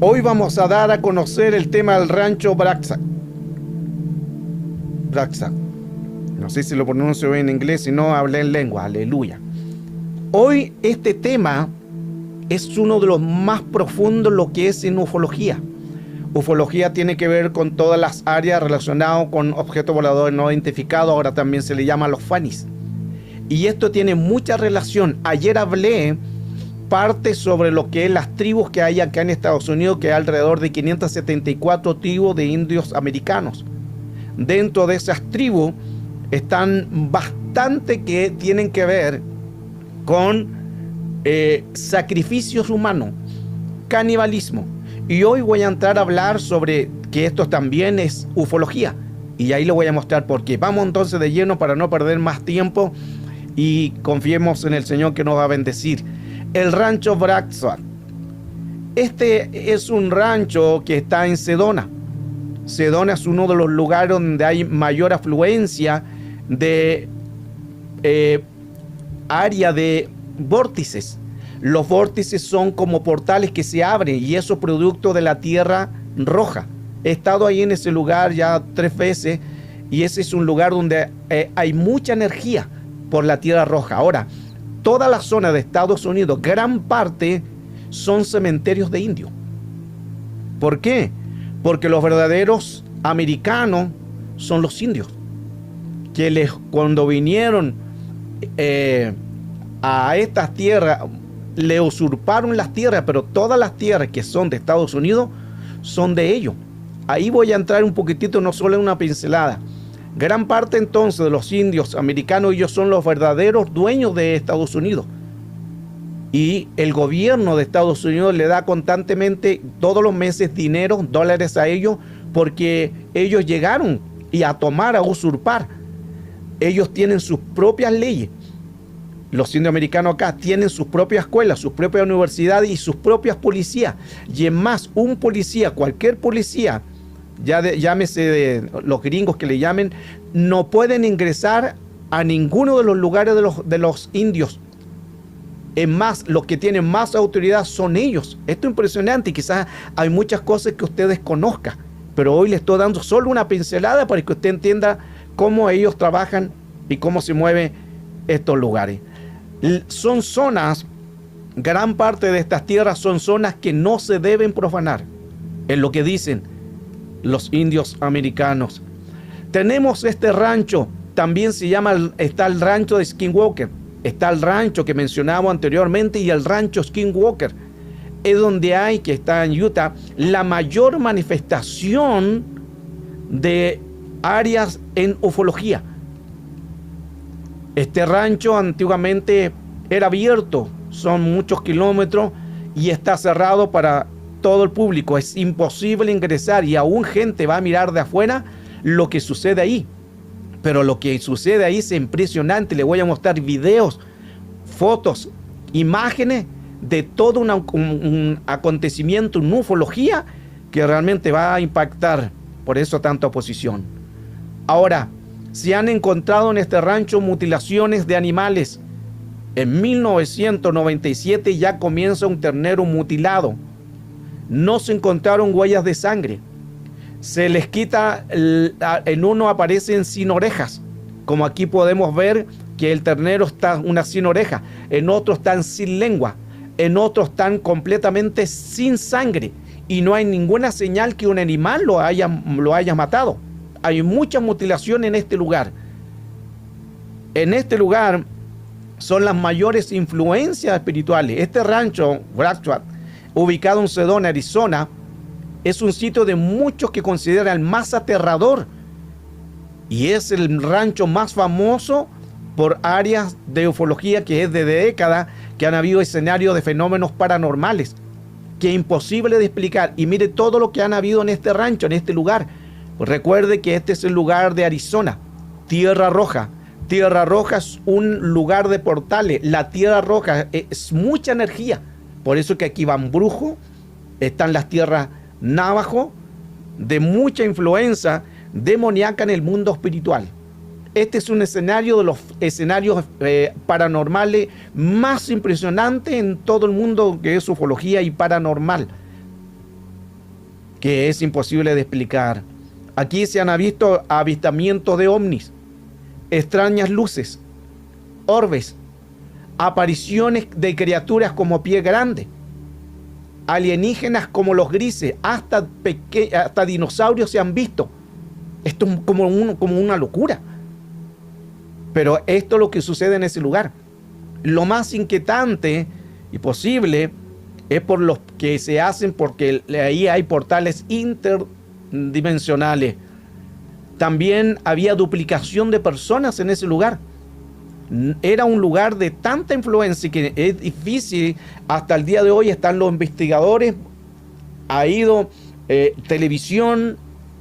Hoy vamos a dar a conocer el tema del rancho Braxac. No sé si lo pronuncio bien en inglés, si no hablé en lengua, aleluya. Hoy este tema es uno de los más profundos lo que es en ufología. Ufología tiene que ver con todas las áreas relacionadas con objetos voladores no identificados, ahora también se le llama los FANIs. Y esto tiene mucha relación. Ayer hablé parte sobre lo que es las tribus que hay acá en Estados Unidos, que hay alrededor de 574 tribus de indios americanos. Dentro de esas tribus están bastante que tienen que ver con sacrificios humanos, canibalismo. Y hoy voy a entrar a hablar sobre que esto también es ufología. Y ahí le voy a mostrar por qué. Vamos entonces de lleno para no perder más tiempo y confiemos en el Señor que nos va a bendecir. El rancho Braxac. Este es un rancho que está en Sedona. Sedona es uno de los lugares donde hay mayor afluencia de área de vórtices. Los vórtices son como portales que se abren y eso producto de la tierra roja. He estado ahí en ese lugar ya 3 veces y ese es un lugar donde hay mucha energía por la tierra roja. Ahora, toda la zona de Estados Unidos, gran parte son cementerios de indios. ¿Por qué? Porque los verdaderos americanos son los indios, que cuando vinieron a estas tierras, le usurparon las tierras, pero todas las tierras que son de Estados Unidos son de ellos. Ahí voy a entrar un poquitito, no solo en una pincelada. Gran parte entonces de los indios americanos, ellos son los verdaderos dueños de Estados Unidos. Y el gobierno de Estados Unidos le da constantemente, todos los meses, dinero, dólares a ellos, porque ellos llegaron a tomar, a usurpar. Ellos tienen sus propias leyes. Los indios americanos acá tienen sus propias escuelas, sus propias universidades y sus propias policías. Y es más, un policía, cualquier policía, llámese de los gringos que le llamen, no pueden ingresar a ninguno de los lugares de los indios. Es más, los que tienen más autoridad son ellos. Esto es impresionante y quizás hay muchas cosas que ustedes conozcan, pero hoy les estoy dando solo una pincelada para que usted entienda cómo ellos trabajan y cómo se mueven estos lugares. Son zonas, gran parte de estas tierras son zonas que no se deben profanar, es lo que dicen los indios americanos. Tenemos este rancho, también se llama, está el rancho de Skinwalker, está el rancho que mencionamos anteriormente y el rancho Skinwalker, es donde hay, que está en Utah, la mayor manifestación de áreas en ufología. Este rancho antiguamente era abierto, son muchos kilómetros y está cerrado para todo el público. Es imposible ingresar y aún gente va a mirar de afuera lo que sucede ahí. Pero lo que sucede ahí es impresionante. Le voy a mostrar videos, fotos, imágenes de todo un acontecimiento, una ufología que realmente va a impactar. Por eso tanta oposición. Ahora, se han encontrado en este rancho mutilaciones de animales. En 1997 ya comienza un ternero mutilado. No se encontraron huellas de sangre. Se les quita, en uno aparecen sin orejas, como aquí podemos ver que el ternero está una sin oreja, en otros están sin lengua, en otros están completamente sin sangre y no hay ninguna señal que un animal lo haya matado. Hay mucha mutilación en este lugar. En este lugar son las mayores influencias espirituales. Este rancho, Braxac, ubicado en Sedona, Arizona, es un sitio de muchos que consideran el más aterrador. Y es el rancho más famoso por áreas de ufología que es de décadas, que han habido escenarios de fenómenos paranormales, que es imposible de explicar. Y mire todo lo que han habido en este rancho, en este lugar. Recuerde que este es el lugar de Arizona, Tierra Roja. Tierra Roja es un lugar de portales. La Tierra Roja es mucha energía. Por eso que aquí van brujos, están las tierras Navajo, de mucha influencia demoníaca en el mundo espiritual. Este es un escenario de los escenarios paranormales más impresionantes en todo el mundo que es ufología y paranormal. que es imposible de explicar. Aquí se han visto avistamientos de ovnis, extrañas luces, orbes, apariciones de criaturas como pie grande, alienígenas como los grises, hasta dinosaurios se han visto. Esto es como una locura. Pero esto es lo que sucede en ese lugar. Lo más inquietante y posible es por los que se hacen, porque ahí hay portales interdimensionales. También había duplicación de personas en ese lugar. Era un lugar de tanta influencia que es difícil. Hasta el día de hoy están los investigadores. Ha ido televisión,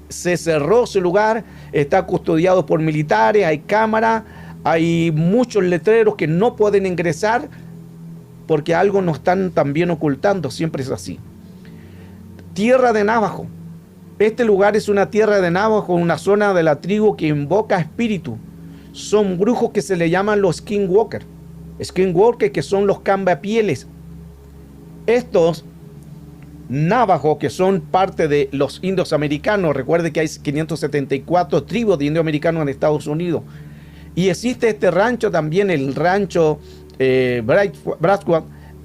se cerró ese lugar, está custodiado por militares, hay cámaras, hay muchos letreros que no pueden ingresar porque algo nos están también ocultando. Siempre es así. Tierra de Navajo. Este lugar es una tierra de Navajo, una zona de la tribu que invoca espíritu. Son brujos que se le llaman los skinwalker. Skinwalker, que son los cambiapieles. Estos Navajo, que son parte de los indios americanos. Recuerde que hay 574 tribus de indios americanos en Estados Unidos. Y existe este rancho también, el rancho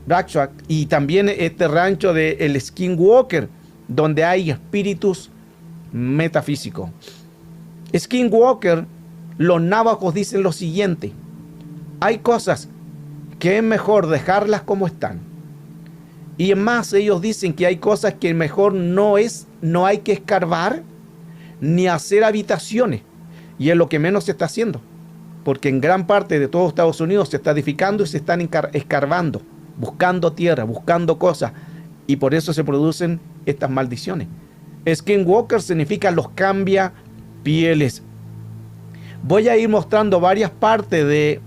Blackjack, y también este rancho del Skinwalker, donde hay espíritus metafísicos. Skinwalker, los navajos dicen lo siguiente: hay cosas que es mejor dejarlas como están. Y más, ellos dicen que hay cosas que mejor no hay que escarbar ni hacer habitaciones. Y es lo que menos se está haciendo. Porque en gran parte de todo Estados Unidos se está edificando y se están escarbando, buscando tierra, buscando cosas. Y por eso se producen estas maldiciones. Skinwalker significa los cambia pieles. Voy a ir mostrando varias partes de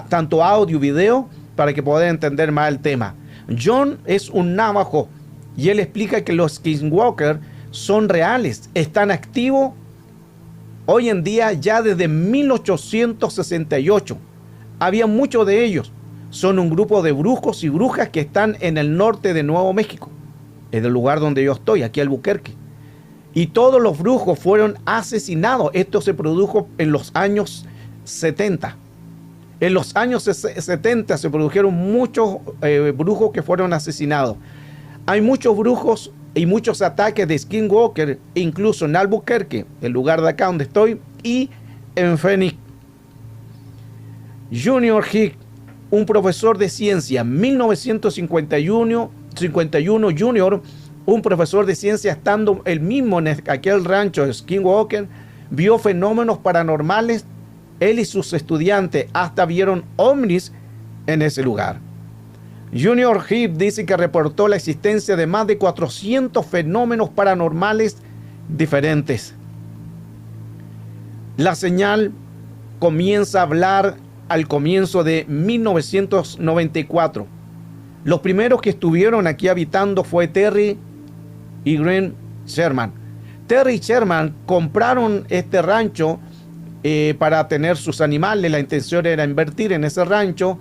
tanto audio y video para que puedan entender más el tema. John es un navajo y él explica que los Skinwalker son reales, están activos hoy en día ya desde 1868. Había muchos de ellos. Son un grupo de brujos y brujas que están en el norte de Nuevo México, en el lugar donde yo estoy, aquí en Albuquerque. Y todos los brujos fueron asesinados. Esto se produjo en los años 70. En los años 70 se produjeron muchos brujos que fueron asesinados. Hay muchos brujos y muchos ataques de Skinwalker, incluso en Albuquerque, el lugar de acá donde estoy, y en Phoenix. Junior Hick, un profesor de ciencia, 1951 Junior, un profesor de ciencia, estando él mismo en aquel rancho de Skinwalker, vio fenómenos paranormales. Él y sus estudiantes hasta vieron ovnis en ese lugar. Junior Heep dice que reportó la existencia de más de 400 fenómenos paranormales diferentes. La señal comienza a hablar al comienzo de 1994. Los primeros que estuvieron aquí habitando fue Terry y Green Sherman. Terry y Sherman compraron este rancho para tener sus animales. La intención era invertir en ese rancho,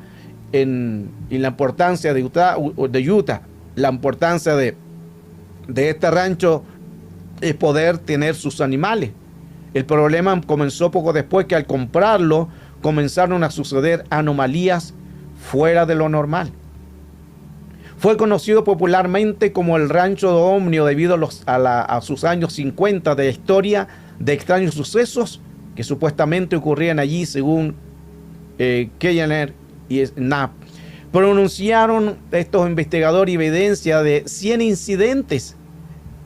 en la importancia de Utah. La importancia de este rancho es poder tener sus animales. El problema comenzó poco después, que al comprarlo comenzaron a suceder anomalías fuera de lo normal. Fue conocido popularmente como el Rancho de Omnio debido a sus años 50 de historia de extraños sucesos que supuestamente ocurrían allí, según Kellner y Knapp. Pronunciaron estos investigadores evidencia de 100 incidentes.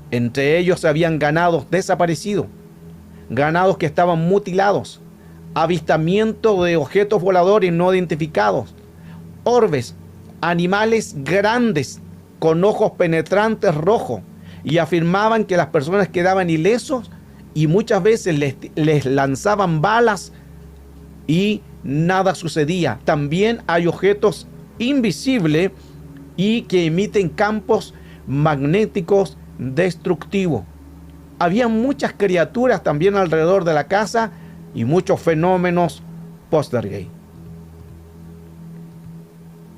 Entre ellos habían ganados desaparecidos, ganados que estaban mutilados, avistamiento de objetos voladores no identificados, orbes, animales grandes con ojos penetrantes rojos, y afirmaban que las personas quedaban ilesos y muchas veces les lanzaban balas y nada sucedía. También hay objetos invisibles y que emiten campos magnéticos destructivos. Había muchas criaturas también alrededor de la casa y muchos fenómenos poltergeist.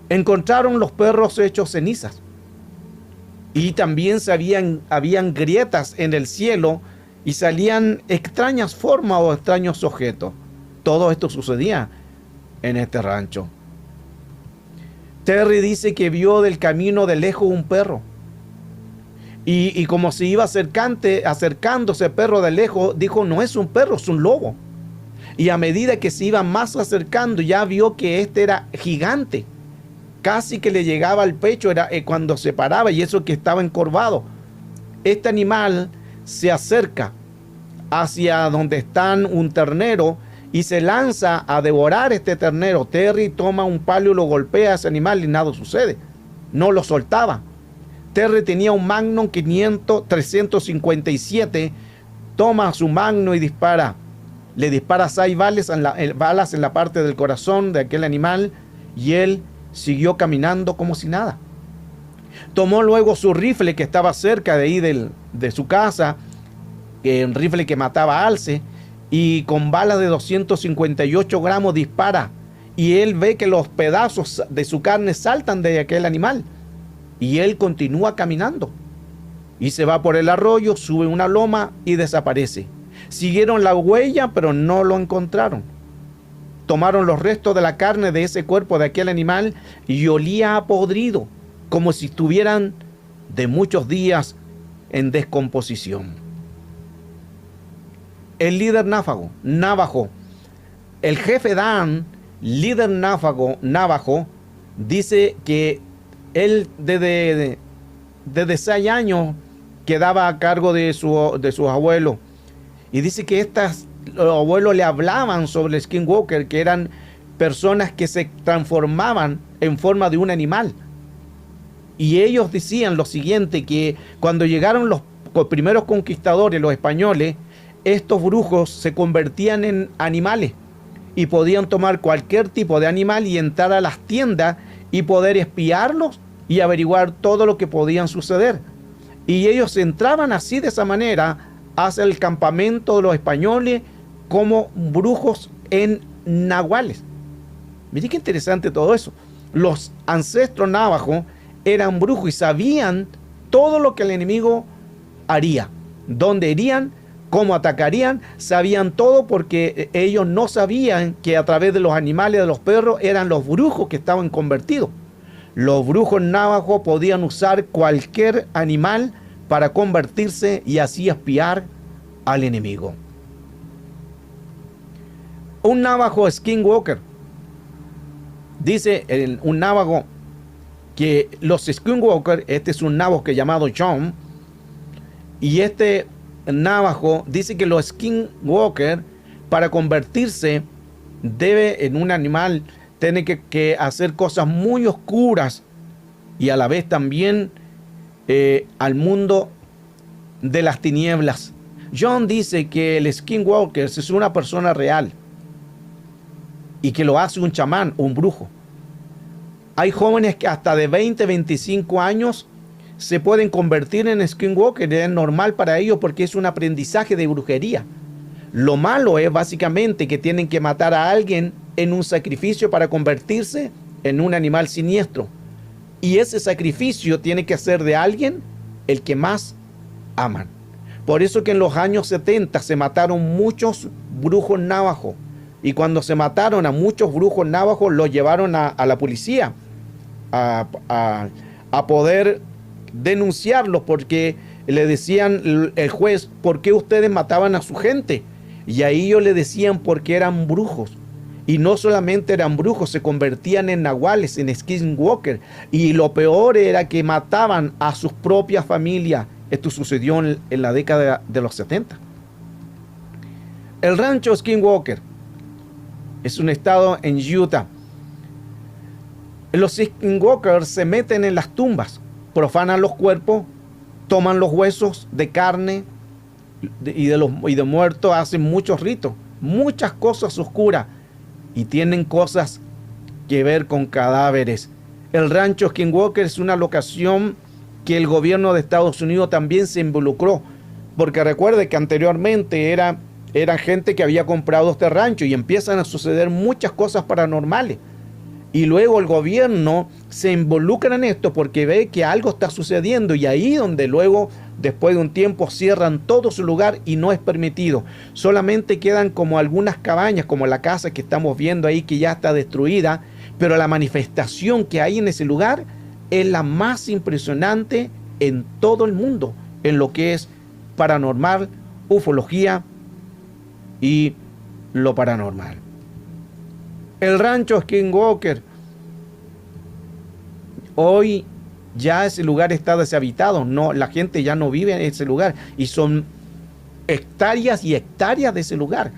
Encontraron los perros hechos cenizas. Y también habían grietas en el cielo y salían extrañas formas o extraños objetos. Todo esto sucedía en este rancho. Terry dice que vio del camino de lejos un perro. Y como se iba acercándose el perro de lejos, dijo, no es un perro, es un lobo. Y a medida que se iba más acercando, ya vio que este era gigante. Casi que le llegaba al pecho era cuando se paraba, y eso que estaba encorvado. Este animal se acerca hacia donde está un ternero y se lanza a devorar este ternero. Terry toma un palo y lo golpea a ese animal y nada sucede. No lo soltaba. Terry tenía un Magnum 357, toma su Magnum y dispara. Le dispara 6 balas en la parte del corazón de aquel animal y él siguió caminando como si nada. Tomó luego su rifle que estaba cerca de ahí de su casa, un rifle que mataba alce, y con balas de 258 gramos dispara. Y él ve que los pedazos de su carne saltan de aquel animal. Y él continúa caminando. Y se va por el arroyo, sube una loma y desaparece. Siguieron la huella, pero no lo encontraron. Tomaron los restos de la carne de ese cuerpo de aquel animal y olía a podrido, como si estuvieran de muchos días en descomposición. El líder Navajo, el jefe Dan, líder Navajo, dice que él desde 6 años quedaba a cargo de sus abuelos. Y dice que los abuelos le hablaban sobre el skinwalker, que eran personas que se transformaban en forma de un animal. Y ellos decían lo siguiente, que cuando llegaron los primeros conquistadores, los españoles, estos brujos se convertían en animales y podían tomar cualquier tipo de animal y entrar a las tiendas y poder espiarlos y averiguar todo lo que podían suceder. Y ellos entraban así, de esa manera, hacia el campamento de los españoles como brujos en nahuales. Miren qué interesante todo eso. Los ancestros navajos eran brujos y sabían todo lo que el enemigo haría, dónde irían, cómo atacarían, sabían todo, porque ellos no sabían que a través de los animales, de los perros, eran los brujos que estaban convertidos. Los brujos navajos podían usar cualquier animal para convertirse y así espiar al enemigo. Un navajo skinwalker, dice un navajo que los skinwalker, este es un navajo que llamado John, y este navajo dice que los skinwalker, para convertirse debe en un animal, tiene que hacer cosas muy oscuras y a la vez también al mundo de las tinieblas. John dice que el skinwalker es una persona real y que lo hace un chamán, un brujo. Hay jóvenes que hasta de 20, 25 años se pueden convertir en skinwalker. Es normal para ellos porque es un aprendizaje de brujería. Lo malo es básicamente que tienen que matar a alguien en un sacrificio para convertirse en un animal siniestro. Y ese sacrificio tiene que ser de alguien el que más aman. Por eso que en los años 70 se mataron muchos brujos navajos. Y cuando se mataron a muchos brujos navajos, los llevaron a la policía a poder denunciarlos, porque le decían el juez, ¿por qué ustedes mataban a su gente? Y ahí ellos le decían porque eran brujos. Y no solamente eran brujos, se convertían en nahuales, en skinwalker. Y lo peor era que mataban a sus propias familias. Esto sucedió en la década de los 70. El rancho Skinwalker es un estado en Utah. Los skinwalkers se meten en las tumbas, profanan los cuerpos, toman los huesos de carne y de muertos, hacen muchos ritos, muchas cosas oscuras, y tienen cosas que ver con cadáveres. El rancho Skinwalker es una locación que el gobierno de Estados Unidos también se involucró, porque recuerde que anteriormente era gente que había comprado este rancho y empiezan a suceder muchas cosas paranormales. Y luego el gobierno se involucran en esto porque ve que algo está sucediendo, y ahí donde luego, después de un tiempo, cierran todo su lugar y no es permitido. Solamente quedan como algunas cabañas, como la casa que estamos viendo ahí, que ya está destruida, pero la manifestación que hay en ese lugar es la más impresionante en todo el mundo, en lo que es paranormal, ufología y lo paranormal. El rancho Skinwalker, hoy ya ese lugar está deshabitado, no, la gente ya no vive en ese lugar, y son hectáreas y hectáreas de ese lugar,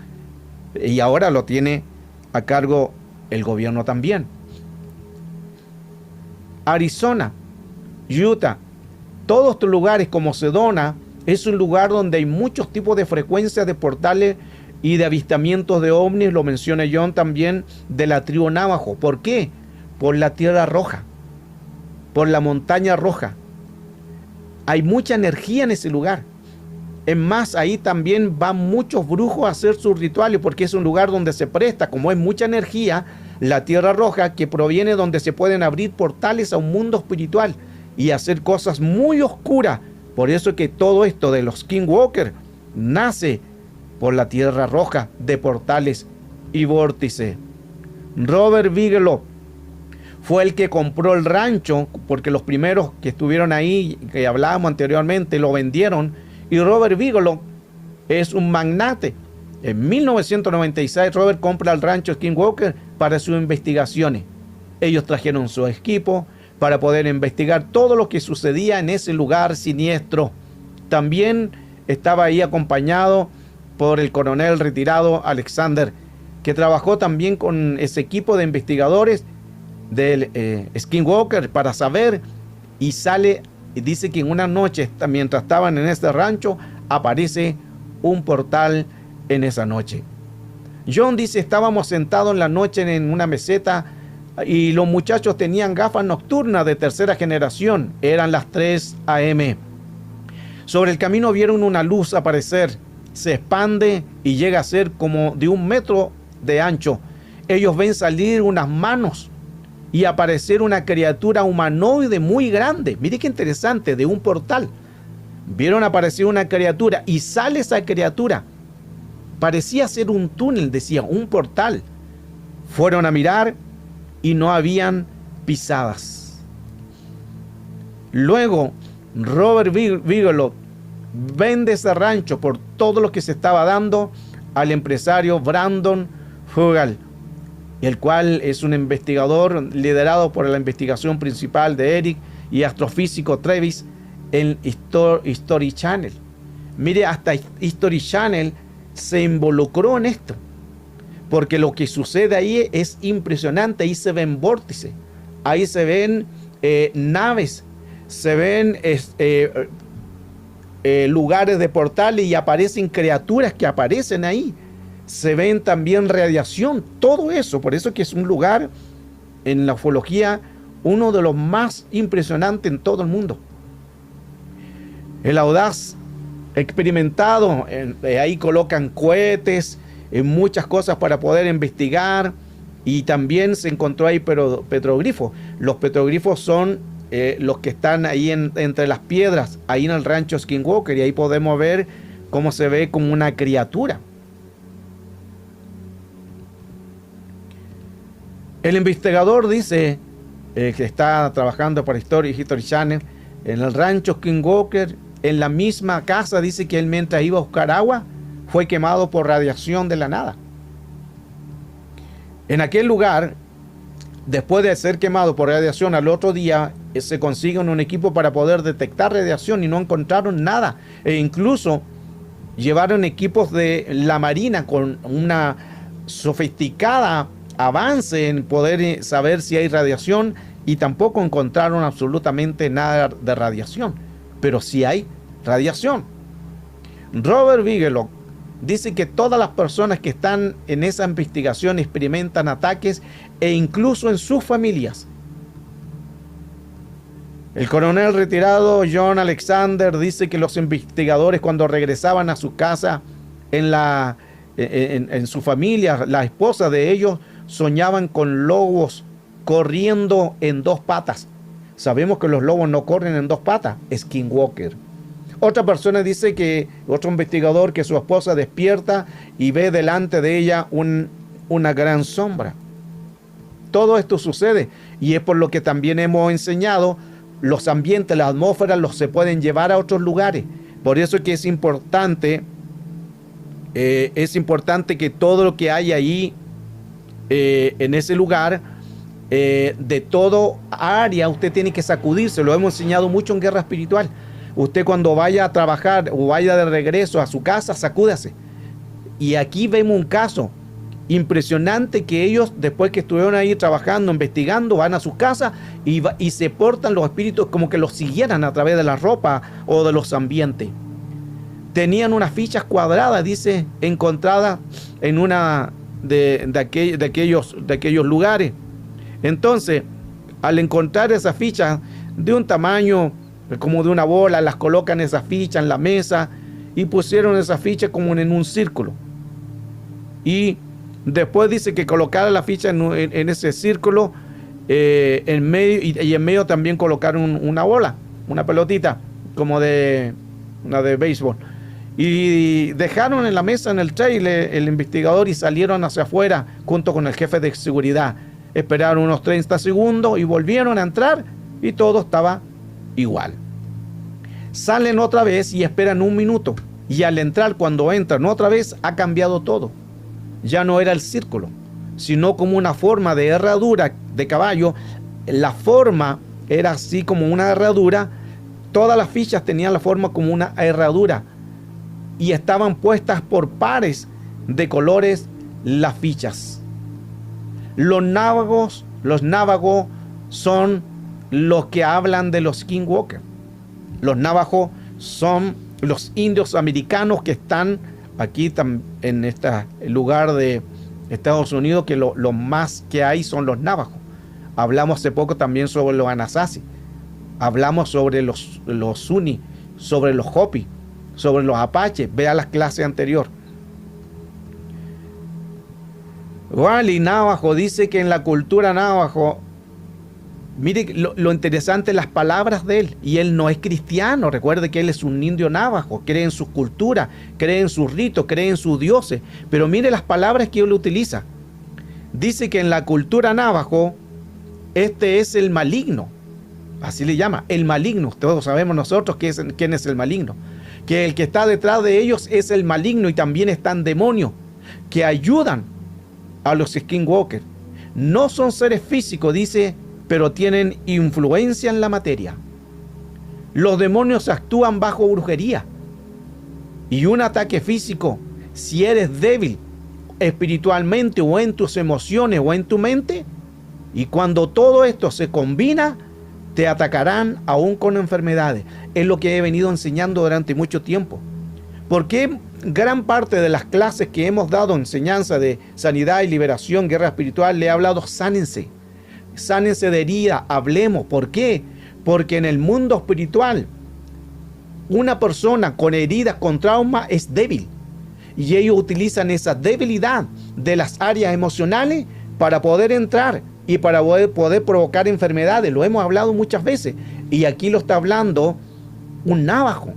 y ahora lo tiene a cargo el gobierno también. Arizona, Utah, todos estos lugares como Sedona, es un lugar donde hay muchos tipos de frecuencias de portales y de avistamientos de ovnis. Lo menciona John también, de la tribu Navajo. ¿Por qué? Por la Tierra Roja, por la Montaña Roja. Hay mucha energía en ese lugar. Es más, ahí también van muchos brujos a hacer sus rituales, porque es un lugar donde se presta, como es mucha energía, la Tierra Roja, que proviene donde se pueden abrir portales a un mundo espiritual y hacer cosas muy oscuras. Por eso que todo esto de los Skinwalker nace por la Tierra Roja de portales y vórtices. Robert Bigelow fue el que compró el rancho, porque los primeros que estuvieron ahí, que hablábamos anteriormente, lo vendieron. Y Robert Bigelow es un magnate. En 1996 Robert compra el rancho Skinwalker para sus investigaciones. Ellos trajeron su equipo para poder investigar todo lo que sucedía en ese lugar siniestro. También estaba ahí acompañado por el coronel retirado Alexander, que trabajó también con ese equipo de investigadores del Skinwalker para saber, y sale y dice que en una noche, mientras estaban en este rancho, aparece un portal en esa noche. John dice: estábamos sentados en la noche en una meseta y los muchachos tenían gafas nocturnas de tercera generación. Eran las 3 a.m. Sobre el camino vieron una luz aparecer, se expande y llega a ser como de 1 metro de ancho. Ellos ven salir unas manos y aparecer una criatura humanoide muy grande. Mire qué interesante, de un portal. Vieron aparecer una criatura y sale esa criatura. Parecía ser un túnel, decía, un portal. Fueron a mirar y no habían pisadas. Luego, Robert Bigelow vende ese rancho por todo lo que se estaba dando al empresario Brandon Hugel, el cual es un investigador liderado por la investigación principal de Eric y astrofísico Travis en History Channel. Mire, hasta History Channel se involucró en esto, porque lo que sucede ahí es impresionante. Ahí se ven vórtices, ahí se ven naves, se ven lugares de portales, y aparecen criaturas que aparecen ahí. Se ven también radiación, todo eso. Por eso que es un lugar en la ufología uno de los más impresionantes en todo el mundo. El audaz experimentado, ahí colocan cohetes, muchas cosas para poder investigar, y también se encontró ahí petroglifos. Los petroglifos son los que están ahí entre las piedras, ahí en el rancho Skinwalker, y ahí podemos ver cómo se ve como una criatura. El investigador dice que está trabajando para History Channel en el rancho Skinwalker, en la misma casa. Dice que él, mientras iba a buscar agua, fue quemado por radiación de la nada. En aquel lugar, después de ser quemado por radiación, al otro día se consiguen un equipo para poder detectar radiación y no encontraron nada. E incluso llevaron equipos de la Marina con una sofisticada avance en poder saber si hay radiación, y tampoco encontraron absolutamente nada de radiación, pero sí hay radiación. Robert Bigelow dice que todas las personas que están en esa investigación experimentan ataques, e incluso en sus familias. El coronel retirado John Alexander dice que los investigadores, cuando regresaban a su casa, en su familia, la esposa de ellos soñaban con lobos corriendo en dos patas. Sabemos que los lobos no corren en dos patas, skinwalker. Otra persona dice que, otro investigador, que su esposa despierta y ve delante de ella una gran sombra. Todo esto sucede y es por lo que también hemos enseñado, los ambientes, las atmósferas se pueden llevar a otros lugares. Por eso es que es importante que todo lo que hay ahí en ese lugar, de todo área, usted tiene que sacudirse. Lo hemos enseñado mucho en Guerra Espiritual. Usted cuando vaya a trabajar o vaya de regreso a su casa, sacúdase. Y aquí vemos un caso impresionante que ellos, después que estuvieron ahí trabajando, investigando, van a sus casas y se portan los espíritus como que los siguieran a través de la ropa o de los ambientes. Tenían unas fichas cuadradas, dice, encontradas en una de aquellos lugares. Entonces, al encontrar esas fichas de un tamaño como de una bola, las colocan esas fichas en la mesa y pusieron esas fichas como en un círculo. Y después dice que colocaron la ficha en ese círculo en medio, y en medio también colocaron una bola, una pelotita como una de béisbol. Y dejaron en la mesa, en el tray, el investigador, y salieron hacia afuera junto con el jefe de seguridad. Esperaron unos 30 segundos y volvieron a entrar y todo estaba igual. Salen otra vez y esperan un minuto. Y al entrar, cuando entran otra vez, ha cambiado todo. Ya no era el círculo, sino como una forma de herradura de caballo. La forma era así como una herradura. Todas las fichas tenían la forma como una herradura. Y estaban puestas por pares de colores las fichas. Los návagos son los que hablan de los skinwalker. Los navajos son los indios americanos que están aquí en este lugar de Estados Unidos, que lo más que hay son los navajos. Hablamos hace poco también sobre los Anasazi. Hablamos sobre los Zuni, sobre los Hopi, sobre los Apaches. Vea las clases anteriores. Wally Navajo dice que en la cultura navajo, mire lo interesante, las palabras de él, y él no es cristiano. Recuerde que él es un indio navajo, cree en su cultura, cree en sus ritos, cree en sus dioses, pero mire las palabras que él utiliza. Dice que en la cultura navajo, este es el maligno, así le llama, el maligno. Todos sabemos nosotros quién es el maligno, que el que está detrás de ellos es el maligno, y también están demonios que ayudan a los skinwalkers. No son seres físicos, dice, pero tienen influencia en la materia. Los demonios actúan bajo brujería. Y un ataque físico, si eres débil espiritualmente o en tus emociones o en tu mente, y cuando todo esto se combina, te atacarán aún con enfermedades. Es lo que he venido enseñando durante mucho tiempo. Porque gran parte de las clases que hemos dado, enseñanza de sanidad y liberación, guerra espiritual, le he hablado, sánense. Sánense de herida, hablemos. ¿Por qué? Porque en el mundo espiritual, una persona con heridas, con trauma, es débil. Y ellos utilizan esa debilidad de las áreas emocionales para poder entrar y para poder provocar enfermedades. Lo hemos hablado muchas veces. Y aquí lo está hablando un navajo.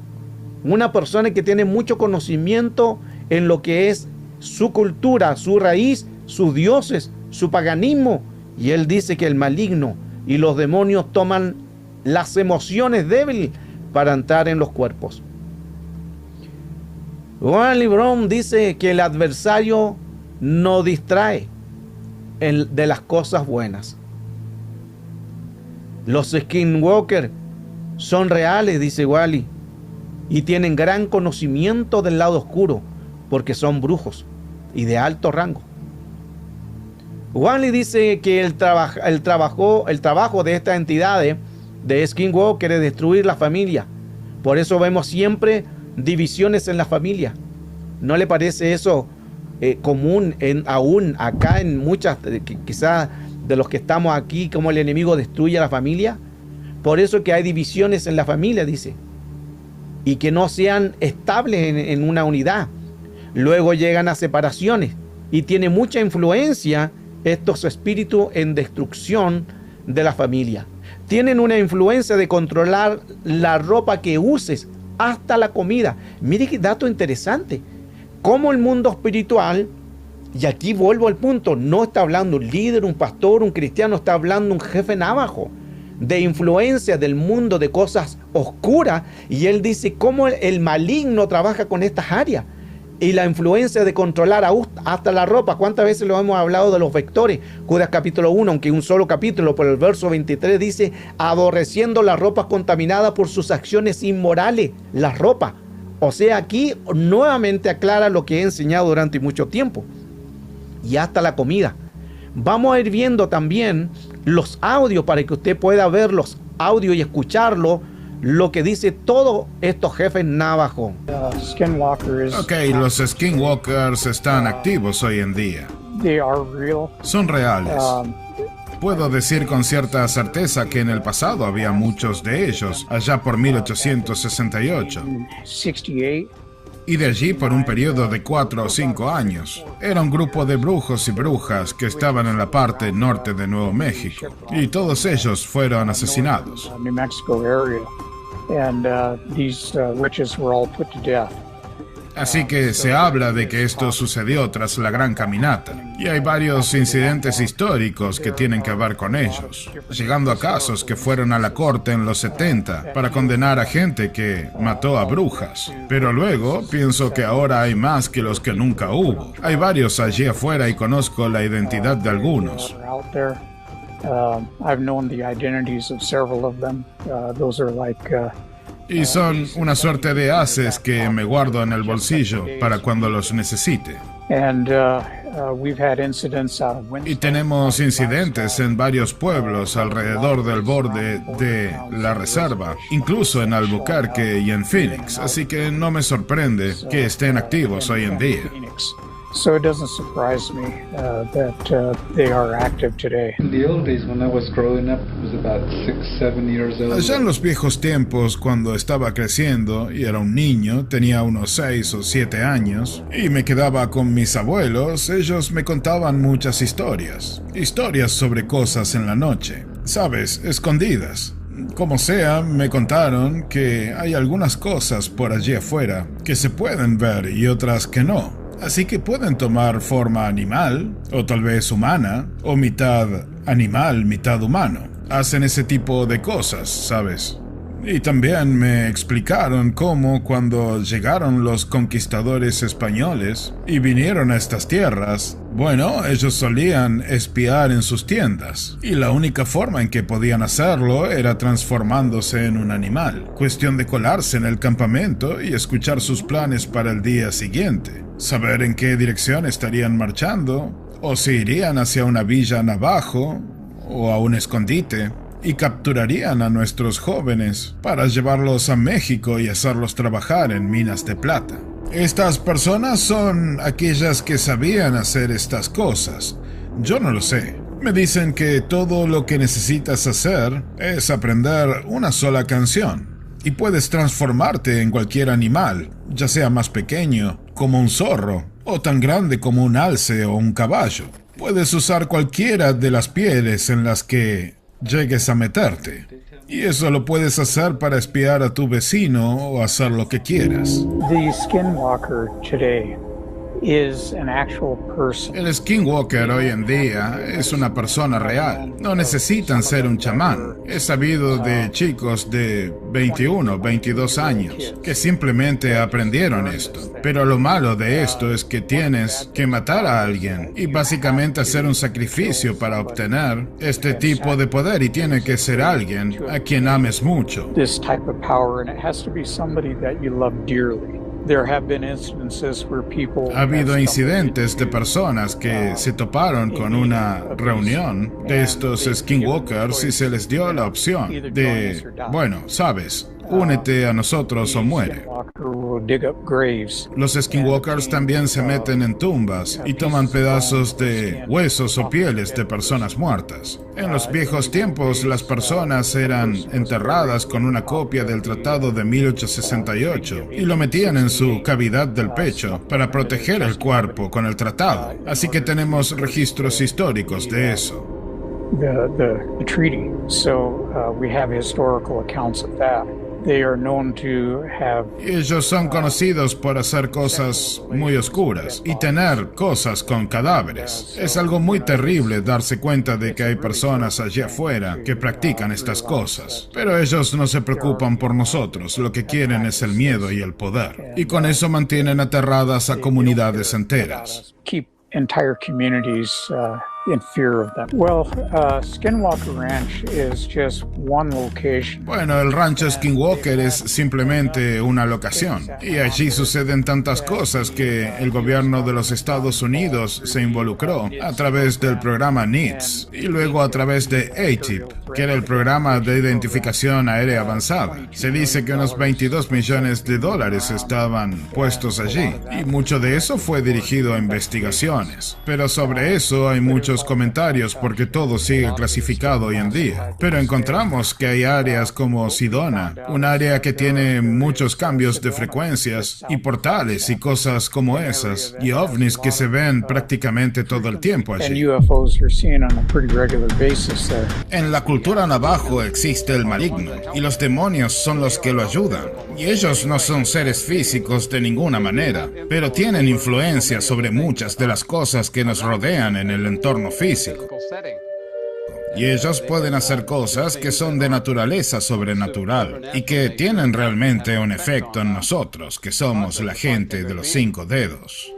Una persona que tiene mucho conocimiento en lo que es su cultura, su raíz, sus dioses, su paganismo. Y él dice que el maligno y los demonios toman las emociones débiles para entrar en los cuerpos. Wally Brown dice que el adversario no distrae de las cosas buenas. Los skinwalkers son reales, dice Wally, y tienen gran conocimiento del lado oscuro, porque son brujos y de alto rango. Wally dice que el trabajo de estas entidades de skinwalker es destruir la familia. Por eso vemos siempre divisiones en la familia. ¿No le parece eso común aún acá en muchas, quizás de los que estamos aquí, como el enemigo destruye a la familia? Por eso que hay divisiones en la familia, dice, y que no sean estables en una unidad. Luego llegan a separaciones y tiene mucha influencia estos espíritus en destrucción de la familia. Tienen una influencia de controlar la ropa que uses, hasta la comida. Mire qué dato interesante. Cómo el mundo espiritual, y aquí vuelvo al punto, no está hablando un líder, un pastor, un cristiano, está hablando un jefe navajo, de influencia del mundo, de cosas oscuras, y él dice cómo el maligno trabaja con estas áreas, y la influencia de controlar hasta la ropa. ¿Cuántas veces lo hemos hablado de los vectores? Judas capítulo 1, aunque un solo capítulo, por el verso 23 dice, aborreciendo las ropas contaminadas por sus acciones inmorales, las ropas. O sea, aquí nuevamente aclara lo que he enseñado durante mucho tiempo. Y hasta la comida. Vamos a ir viendo también los audios para que usted pueda ver los audios y escucharlo, lo que dice todos estos jefes navajos. Ok, los skinwalkers están activos hoy en día. Son reales. Puedo decir con cierta certeza que en el pasado había muchos de ellos, allá por 1868. Y de allí por un periodo de 4 o 5 años. Era un grupo de brujos y brujas que estaban en la parte norte de Nuevo México. Y todos ellos fueron asesinados. Así que se habla de que esto sucedió tras la Gran Caminata. Y hay varios incidentes históricos que tienen que ver con ellos, llegando a casos que fueron a la corte en los 70 para condenar a gente que mató a brujas. Pero luego pienso que ahora hay más que los que nunca hubo. Hay varios allí afuera y conozco la identidad de algunos. Y son una suerte de haces que me guardo en el bolsillo para cuando los necesite. Y tenemos incidentes en varios pueblos alrededor del borde de la reserva, incluso en Albuquerque y en Phoenix, así que no me sorprende que estén activos hoy en día. So it doesn't surprise me that they are active today. In the old days, when I was growing up, I was about 6, 7 years old. Allá en los viejos tiempos, cuando estaba creciendo y era un niño, tenía unos 6 o 7 años, y me quedaba con mis abuelos, ellos me contaban muchas historias. Historias sobre cosas en la noche, ¿sabes? Escondidas. Como sea, me contaron que hay algunas cosas por allí afuera que se pueden ver y otras que no. Así que pueden tomar forma animal, o tal vez humana, o mitad animal, mitad humano. Hacen ese tipo de cosas, ¿sabes? Y también me explicaron cómo cuando llegaron los conquistadores españoles y vinieron a estas tierras, bueno, ellos solían espiar en sus tiendas, y la única forma en que podían hacerlo era transformándose en un animal. Cuestión de colarse en el campamento y escuchar sus planes para el día siguiente. Saber en qué dirección estarían marchando, o si irían hacia una villa navajo, o a un escondite, y capturarían a nuestros jóvenes para llevarlos a México y hacerlos trabajar en minas de plata. Estas personas son aquellas que sabían hacer estas cosas. Yo no lo sé. Me dicen que todo lo que necesitas hacer es aprender una sola canción. Y puedes transformarte en cualquier animal, ya sea más pequeño, como un zorro, o tan grande como un alce o un caballo. Puedes usar cualquiera de las pieles en las que llegues a meterte. Y eso lo puedes hacer para espiar a tu vecino o hacer lo que quieras. The skinwalker today is an actual person. El skinwalker hoy en día es una persona real. No necesitan ser un chamán. He sabido de chicos de 21, 22 años que simplemente aprendieron esto. Pero lo malo de esto es que tienes que matar a alguien y básicamente hacer un sacrificio para obtener este tipo de poder, y tiene que ser alguien a quien ames mucho. This type of power, and it has to be somebody that you love dearly. Ha habido incidentes de personas que se toparon con una reunión de estos skinwalkers y se les dio la opción de, bueno, sabes, únete a nosotros o muere. Los skinwalkers también se meten en tumbas y toman pedazos de huesos o pieles de personas muertas. En los viejos tiempos, las personas eran enterradas con una copia del Tratado de 1868 y lo metían en su cavidad del pecho para proteger el cuerpo con el tratado. Así que tenemos registros históricos de eso. The treaty. So we have historical accounts of that. They are known to have. Ellos son conocidos por hacer cosas muy oscuras y tener cosas con cadáveres. Es algo muy terrible darse cuenta de que hay personas allá afuera que practican estas cosas. Pero ellos no se preocupan por nosotros, lo que quieren es el miedo y el poder. Y con eso mantienen aterradas a comunidades enteras. Keep entire communities in fear of them. Well, Skinwalker Ranch is just one location. Bueno, el rancho Skinwalker es simplemente una locación. Y allí suceden tantas cosas que el gobierno de los Estados Unidos se involucró a través del programa NITS y luego a través de ATIP, que era el programa de identificación aérea avanzada. Se dice que unos $22 millones estaban puestos allí y mucho de eso fue dirigido a investigaciones. Pero sobre eso hay muchos comentarios porque todo sigue clasificado hoy en día. Pero encontramos que hay áreas como Sedona, un área que tiene muchos cambios de frecuencias y portales y cosas como esas, y ovnis que se ven prácticamente todo el tiempo allí. En la cultura navajo existe el maligno y los demonios son los que lo ayudan. Y ellos no son seres físicos de ninguna manera, pero tienen influencia sobre muchas de las cosas que nos rodean en el entorno físico. Y ellos pueden hacer cosas que son de naturaleza sobrenatural y que tienen realmente un efecto en nosotros, que somos la gente de los 5 dedos.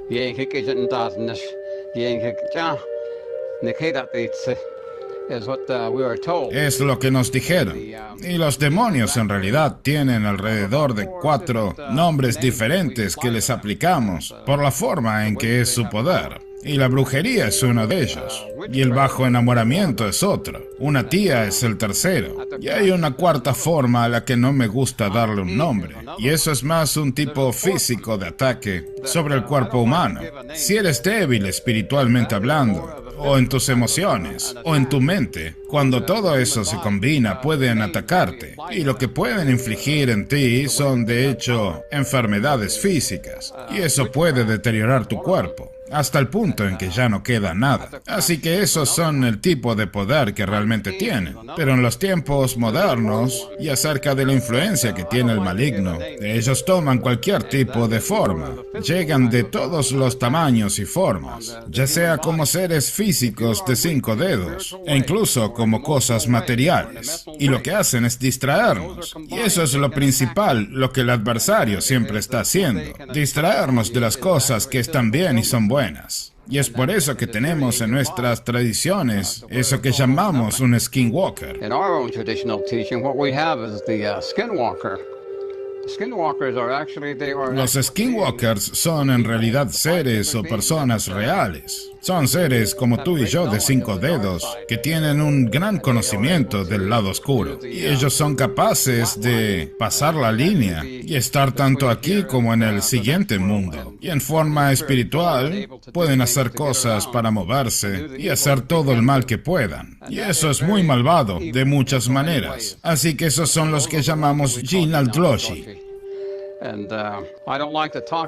Es lo que nos dijeron. Y los demonios en realidad tienen alrededor de 4 nombres diferentes que les aplicamos por la forma en que es su poder. Y la brujería es uno de ellos. Y el bajo enamoramiento es otro. Una tía es el tercero. Y hay una cuarta forma a la que no me gusta darle un nombre. Y eso es más un tipo físico de ataque sobre el cuerpo humano. Si eres débil espiritualmente hablando, o en tus emociones, o en tu mente, cuando todo eso se combina pueden atacarte. Y lo que pueden infligir en ti son de hecho enfermedades físicas. Y eso puede deteriorar tu cuerpo hasta el punto en que ya no queda nada. Así que esos son el tipo de poder que realmente tienen. Pero en los tiempos modernos, y acerca de la influencia que tiene el maligno, ellos toman cualquier tipo de forma. Llegan de todos los tamaños y formas, ya sea como seres físicos de 5 dedos, e incluso como cosas materiales. Y lo que hacen es distraernos. Y eso es lo principal, lo que el adversario siempre está haciendo. Distraernos de las cosas que están bien y son buenas. Y es por eso que tenemos en nuestras tradiciones eso que llamamos un skinwalker. In our own traditional teaching, what we have is the skinwalker. Los skinwalkers son en realidad seres o personas reales. Son seres como tú y yo de 5 dedos que tienen un gran conocimiento del lado oscuro. Y ellos son capaces de pasar la línea y estar tanto aquí como en el siguiente mundo. Y en forma espiritual pueden hacer cosas para moverse y hacer todo el mal que puedan. Y eso es muy malvado de muchas maneras. Así que esos son los que llamamos Jinn al-Dloshi.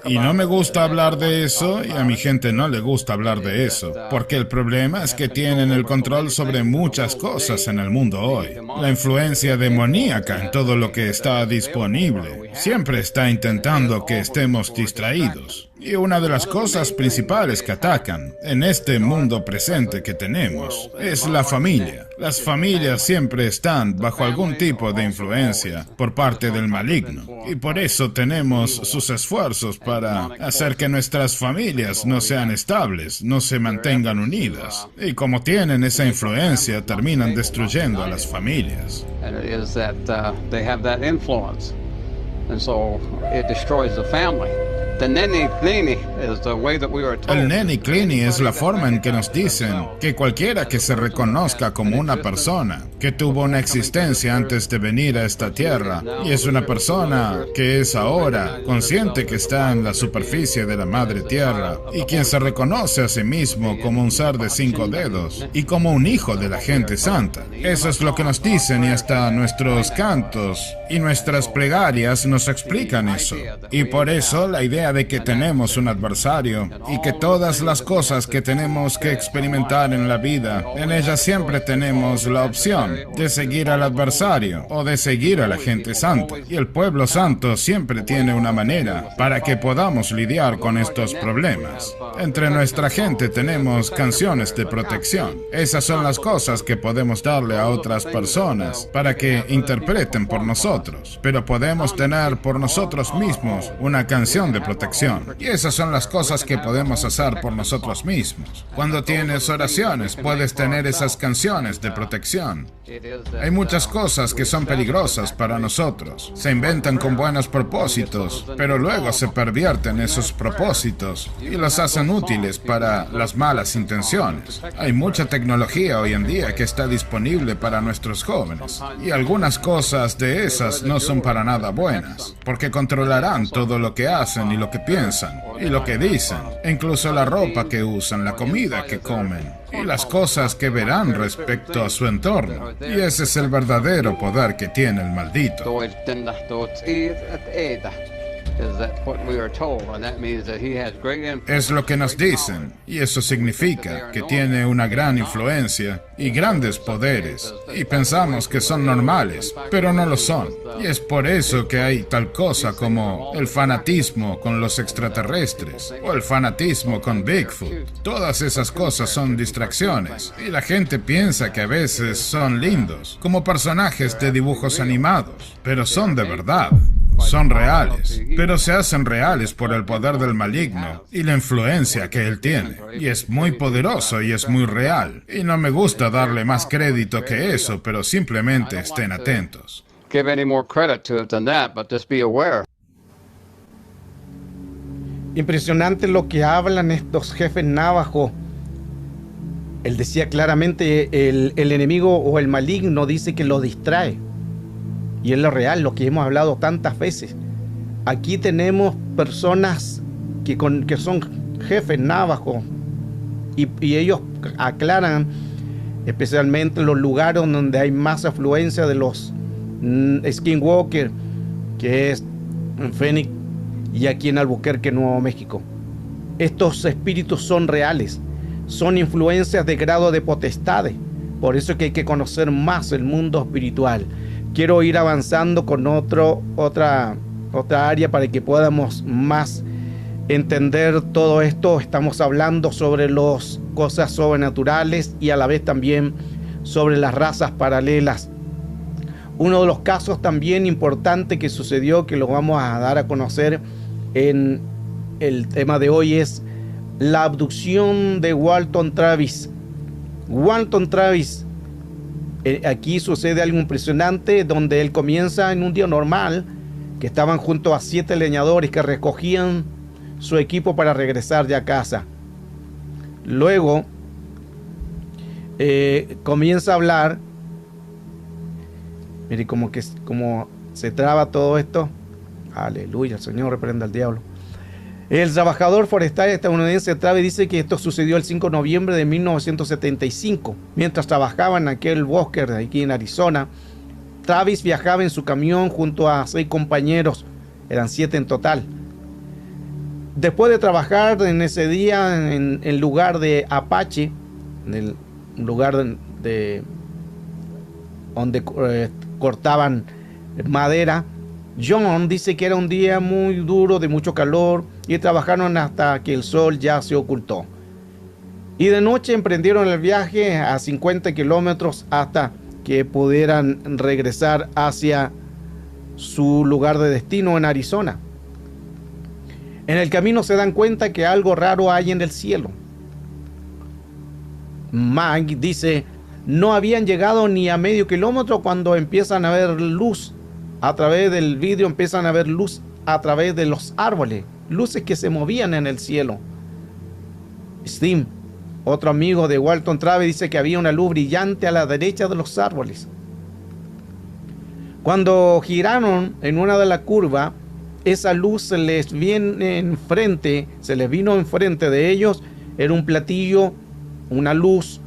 Y no me gusta hablar de eso, y a mi gente no le gusta hablar de eso, porque el problema es que tienen el control sobre muchas cosas en el mundo hoy. La influencia demoníaca en todo lo que está disponible siempre está intentando que estemos distraídos. Y una de las cosas principales que atacan en este mundo presente que tenemos es la familia. Las familias siempre están bajo algún tipo de influencia por parte del maligno. Y por eso tenemos sus esfuerzos para hacer que nuestras familias no sean estables, no se mantengan unidas. Y como tienen esa influencia, terminan destruyendo a las familias. El Neni Clini es la forma en que nos dicen que cualquiera que se reconozca como una persona que tuvo una existencia antes de venir a esta tierra, y es una persona que es ahora consciente que está en la superficie de la madre tierra, y quien se reconoce a sí mismo como un ser de 5 dedos, y como un hijo de la gente santa. Eso es lo que nos dicen, y hasta nuestros cantos y nuestras plegarias nos explican eso. Y por eso la idea de que tenemos un adversario, y que todas las cosas que tenemos que experimentar en la vida, en ellas siempre tenemos la opción de seguir al adversario o de seguir a la gente santa. Y el pueblo santo siempre tiene una manera para que podamos lidiar con estos problemas. Entre nuestra gente tenemos canciones de protección. Esas son las cosas que podemos darle a otras personas para que interpreten por nosotros. Pero podemos tener por nosotros mismos una canción de protección. Y esas son las cosas que podemos hacer por nosotros mismos. Cuando tienes oraciones, puedes tener esas canciones de protección. Hay muchas cosas que son peligrosas para nosotros. Se inventan con buenos propósitos, pero luego se pervierten esos propósitos y los hacen útiles para las malas intenciones. Hay mucha tecnología hoy en día que está disponible para nuestros jóvenes, y algunas cosas de esas no son para nada buenas, porque controlarán todo lo que hacen y lo que piensan y lo que dicen, incluso la ropa que usan, la comida que comen y las cosas que verán respecto a su entorno. Y ese es el verdadero poder que tiene el maldito. Es lo que nos dicen, y eso significa que tiene una gran influencia y grandes poderes, y pensamos que son normales, pero no lo son. Y es por eso que hay tal cosa como el fanatismo con los extraterrestres, o el fanatismo con Bigfoot. Todas esas cosas son distracciones, y la gente piensa que a veces son lindos, como personajes de dibujos animados, pero son de verdad. Son reales, pero se hacen reales por el poder del maligno y la influencia que él tiene. Y es muy poderoso y es muy real. Y no me gusta darle más crédito que eso, pero simplemente estén atentos. Impresionante lo que hablan estos jefes navajo. Él decía claramente, el enemigo o el maligno dice que lo distrae. Y es lo real, lo que hemos hablado tantas veces. Aquí tenemos personas que son jefes navajos y ellos aclaran especialmente los lugares donde hay más afluencia de los skinwalker, que es en Phoenix y aquí en Albuquerque, Nuevo México. Estos espíritus son reales, son influencias de grado de potestades. Por eso es que hay que conocer más el mundo espiritual. Quiero ir avanzando con otra área para que podamos más entender todo esto. Estamos hablando sobre las cosas sobrenaturales y a la vez también sobre las razas paralelas. Uno de los casos también importante que sucedió, que lo vamos a dar a conocer en el tema de hoy, es la abducción de Walton Travis. Walton Travis, aquí sucede algo impresionante, donde él comienza en un día normal, que estaban junto a 7 leñadores que recogían su equipo para regresar ya a casa. Luego comienza a hablar. Mire como se traba todo esto. Aleluya, el Señor reprenda al diablo. El trabajador forestal estadounidense Travis dice que esto sucedió el 5 de noviembre de 1975. Mientras trabajaba en aquel bosque aquí en Arizona, Travis viajaba en su camión junto a 6 compañeros, eran 7 en total. Después de trabajar en ese día en el lugar de Apache, en el lugar donde cortaban madera, John dice que era un día muy duro, de mucho calor, y trabajaron hasta que el sol ya se ocultó. Y de noche emprendieron el viaje a 50 kilómetros hasta que pudieran regresar hacia su lugar de destino en Arizona. En el camino se dan cuenta que algo raro hay en el cielo. Mike dice, no habían llegado ni a medio kilómetro cuando empiezan a ver luz. A través del vidrio empiezan a ver luz a través de los árboles, luces que se movían en el cielo. Steve otro amigo de Walton Travis, dice que había una luz brillante a la derecha de los árboles. Cuando giraron en una de las curvas, esa luz se les vino enfrente de ellos. Era un platillo, una luz,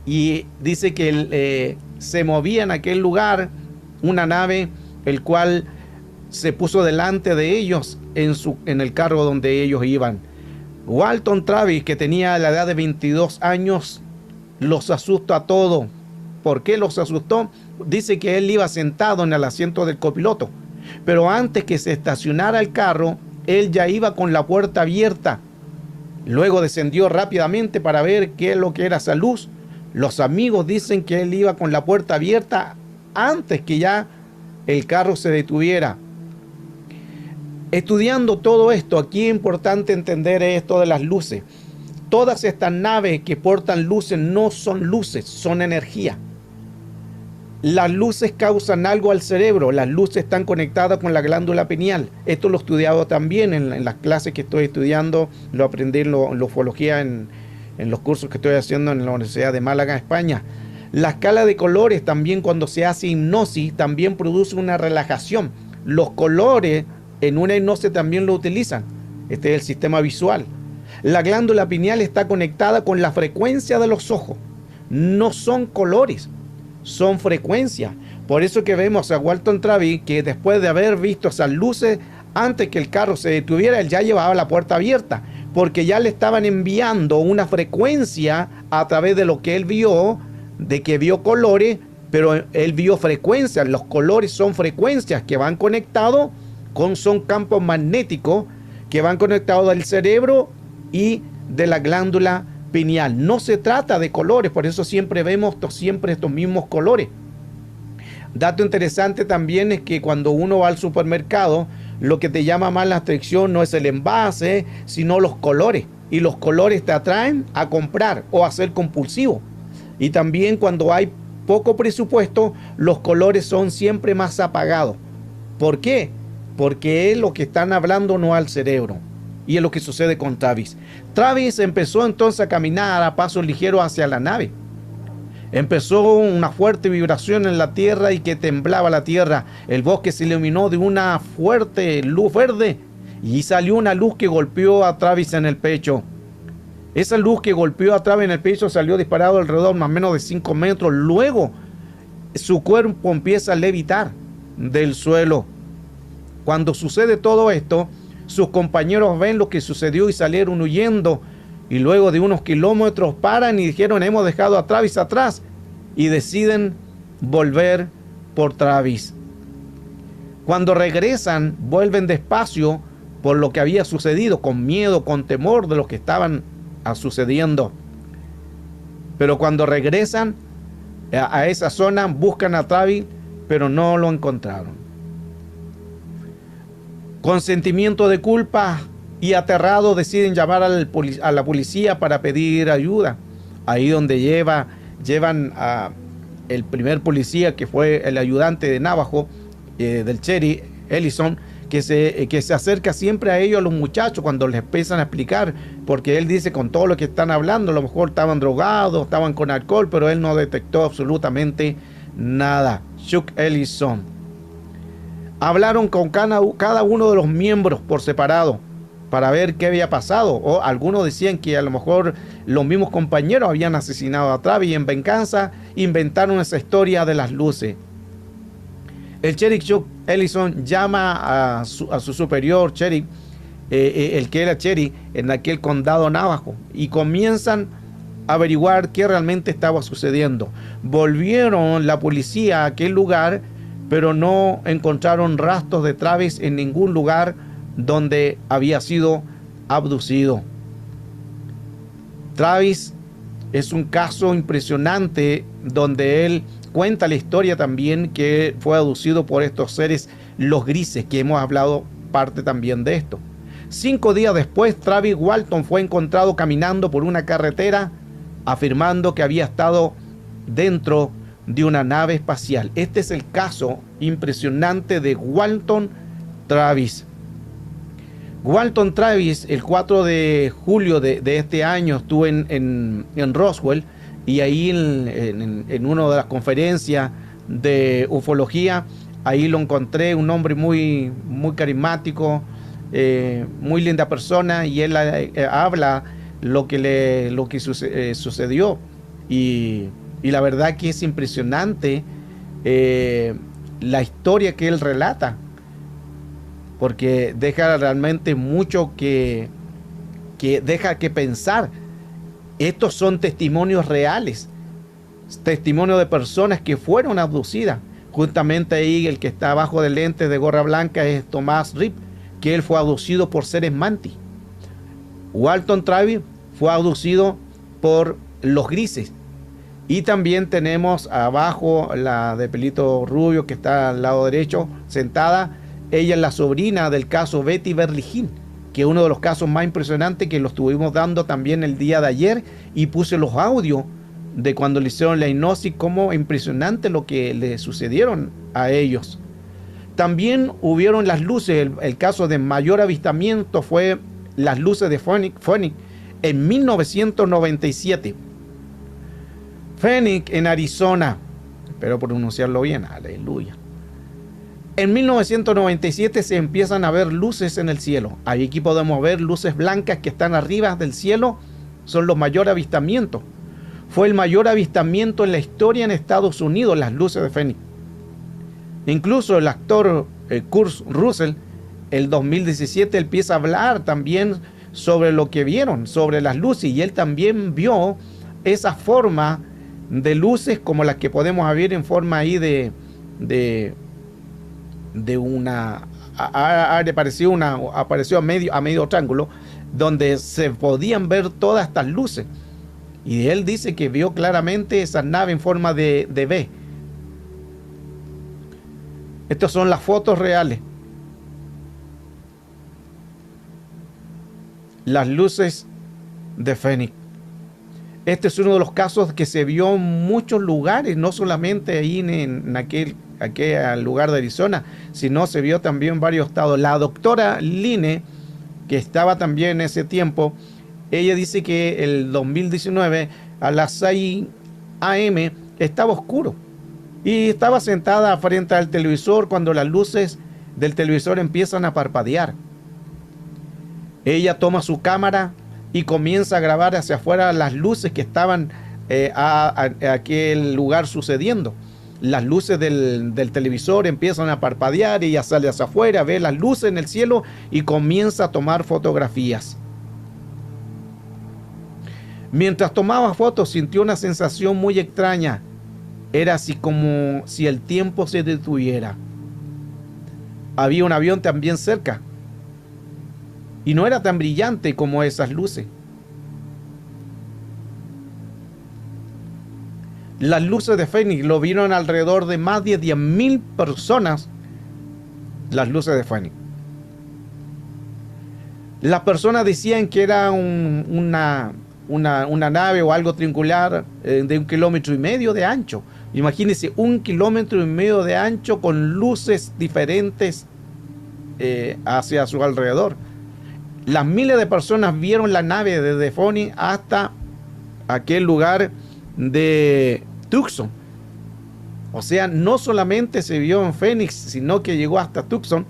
y dice que se movía en aquel lugar una nave, el cual se puso delante de ellos en el carro donde ellos iban. Walton Travis, que tenía la edad de 22 años, los asustó a todos. ¿Por qué los asustó? Dice que él iba sentado en el asiento del copiloto, pero antes que se estacionara el carro, él ya iba con la puerta abierta. Luego descendió rápidamente para ver qué es lo que era esa luz. Los amigos dicen que él iba con la puerta abierta antes que ya el carro se detuviera. Estudiando todo esto, aquí es importante entender esto de las luces. Todas estas naves que portan luces no son luces, son energía. Las luces causan algo al cerebro. Las luces están conectadas con la glándula pineal. Esto lo he estudiado también en las clases que estoy estudiando. Lo aprendí en ufología en los cursos que estoy haciendo en la Universidad de Málaga, España. La escala de colores también, cuando se hace hipnosis, también produce una relajación. Los colores en una hipnosis también lo utilizan. Este es el sistema visual. La glándula pineal está conectada con la frecuencia de los ojos. No son colores, son frecuencias. Por eso que vemos a Walton Travis, que después de haber visto esas luces, antes que el carro se detuviera, él ya llevaba la puerta abierta, porque ya le estaban enviando una frecuencia a través de lo que él vio, de que vio colores, pero él vio frecuencias. Los colores son frecuencias que van conectados son campos magnéticos que van conectados del cerebro y de la glándula pineal. No se trata de colores, por eso siempre vemos estos mismos colores. Dato interesante también es que cuando uno va al supermercado, lo que te llama más la atención no es el envase, sino los colores. Y los colores te atraen a comprar o a ser compulsivo. Y también cuando hay poco presupuesto, los colores son siempre más apagados. ¿Por qué? Porque es lo que están hablando no al cerebro. Y es lo que sucede con Travis. Travis empezó entonces a caminar a paso ligero hacia la nave. Empezó una fuerte vibración en la tierra y que temblaba la tierra. El bosque se iluminó de una fuerte luz verde y salió una luz que golpeó a Travis en el pecho. Esa luz que golpeó a Travis en el pecho salió disparado alrededor más o menos de 5 metros. Luego su cuerpo empieza a levitar del suelo. Cuando sucede todo esto, sus compañeros ven lo que sucedió y salieron huyendo. Y luego de unos kilómetros paran y dijeron: hemos dejado a Travis atrás. Y deciden volver por Travis. Cuando regresan, vuelven despacio por lo que había sucedido, con miedo, con temor de lo que estaban sucediendo. Pero cuando regresan a esa zona, buscan a Travis, pero no lo encontraron. Con sentimiento de culpa y aterrados deciden llamar a la policía para pedir ayuda. Ahí donde llevan a el primer policía, que fue el ayudante de Navajo, del Cherry Ellison, que se acerca siempre a ellos, a los muchachos, cuando les empiezan a explicar, porque él dice, con todo lo que están hablando, a lo mejor estaban drogados, estaban con alcohol, pero él no detectó absolutamente nada. Chuck Ellison. Hablaron con cada uno de los miembros por separado para ver qué había pasado. O algunos decían que a lo mejor los mismos compañeros habían asesinado a Travis y en venganza inventaron esa historia de las luces. El sheriff Chuck Ellison llama a su superior, sheriff, el que era sheriff en aquel condado Navajo, y comienzan a averiguar qué realmente estaba sucediendo. Volvieron la policía a aquel lugar, pero no encontraron rastros de Travis en ningún lugar donde había sido abducido. Travis es un caso impresionante donde él cuenta la historia también que fue abducido por estos seres, los grises, que hemos hablado parte también de esto. 5 días después, Travis Walton fue encontrado caminando por una carretera, afirmando que había estado dentro de una nave espacial. Este es el caso impresionante de Walton Travis. Walton Travis, el 4 de julio de este año, estuvo en Roswell, y ahí en una de las conferencias de ufología, ahí lo encontré, un hombre muy, muy carismático, muy linda persona, y él habla lo que sucedió, y la verdad que es impresionante la historia que él relata, porque deja realmente mucho que deja que pensar. Estos son testimonios reales, testimonios de personas que fueron abducidas. Justamente ahí el que está abajo del lente de gorra blanca es Thomas Rip, que él fue abducido por seres mantis. Walton Travis fue abducido por los grises. Y también tenemos abajo la de pelito rubio que está al lado derecho, sentada. Ella es la sobrina del caso Betty Berligin, que es uno de los casos más impresionantes, que lo estuvimos dando también el día de ayer, y puse los audios de cuando le hicieron la hipnosis, como impresionante lo que le sucedieron a ellos. También hubieron las luces, el caso de mayor avistamiento fue las luces de Phoenix en 1997. Phoenix en Arizona, espero pronunciarlo bien, aleluya. En 1997 se empiezan a ver luces en el cielo. Aquí podemos ver luces blancas que están arriba del cielo, son los mayores avistamientos. Fue el mayor avistamiento en la historia en Estados Unidos, las luces de Phoenix. Incluso el actor Kurt Russell, el 2017, empieza a hablar también sobre lo que vieron, sobre las luces, y él también vio esa forma de luces como las que podemos ver en forma ahí de una, apareció a medio triángulo, donde se podían ver todas estas luces. Y él dice que vio claramente esa nave en forma de V. Estas son las fotos reales. Las luces de Phoenix. Este es uno de los casos que se vio en muchos lugares, no solamente ahí en aquel lugar de Arizona, sino se vio también en varios estados. La doctora Line, que estaba también en ese tiempo, ella dice que el 2019 a las 6 a.m. estaba oscuro y estaba sentada frente al televisor cuando las luces del televisor empiezan a parpadear. Ella toma su cámara y comienza a grabar hacia afuera las luces que estaban a aquel lugar sucediendo. Las luces del televisor empiezan a parpadear, ella sale hacia afuera, ve las luces en el cielo y comienza a tomar fotografías. Mientras tomaba fotos sintió una sensación muy extraña. Era así como si el tiempo se detuviera. Había un avión también cerca y no era tan brillante como esas luces. Las luces de Phoenix lo vieron alrededor de más de 10.000 personas. Las luces de Phoenix. Las personas decían que era una nave o algo triangular de 1,5 kilómetros de ancho. Imagínense, 1,5 kilómetros de ancho con luces diferentes hacia su alrededor. Las miles de personas vieron la nave desde Phoenix hasta aquel lugar de Tucson. O sea, no solamente se vio en Phoenix, sino que llegó hasta Tucson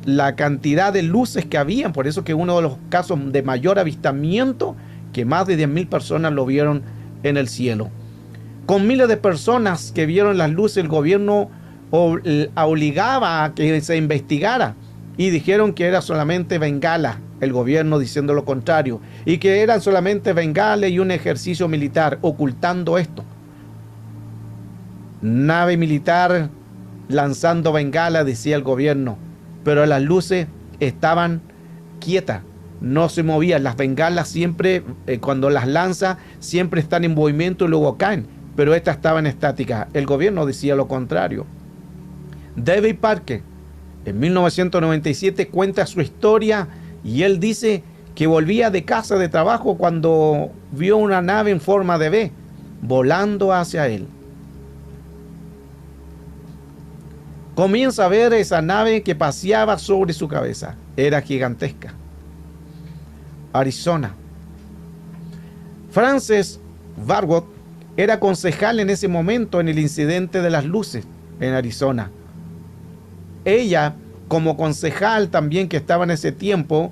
la cantidad de luces que habían. Por eso que uno de los casos de mayor avistamiento, que más de 10.000 personas lo vieron en el cielo. Con miles de personas que vieron las luces, el gobierno obligaba a que se investigara y dijeron que era solamente bengala, el gobierno diciendo lo contrario, y que eran solamente bengalas y un ejercicio militar, ocultando esto. Nave militar lanzando bengala, decía el gobierno, pero las luces estaban quietas, no se movían. Las bengalas siempre, cuando las lanza, siempre están en movimiento y luego caen, pero estas estaban estáticas. El gobierno decía lo contrario. David Parker, en 1997, cuenta su historia y él dice que volvía de casa de trabajo cuando vio una nave en forma de V volando hacia él. Comienza a ver esa nave que paseaba sobre su cabeza. Era gigantesca. Arizona. Frances Vargot era concejal en ese momento en el incidente de las luces en Arizona. Ella, como concejal también que estaba en ese tiempo,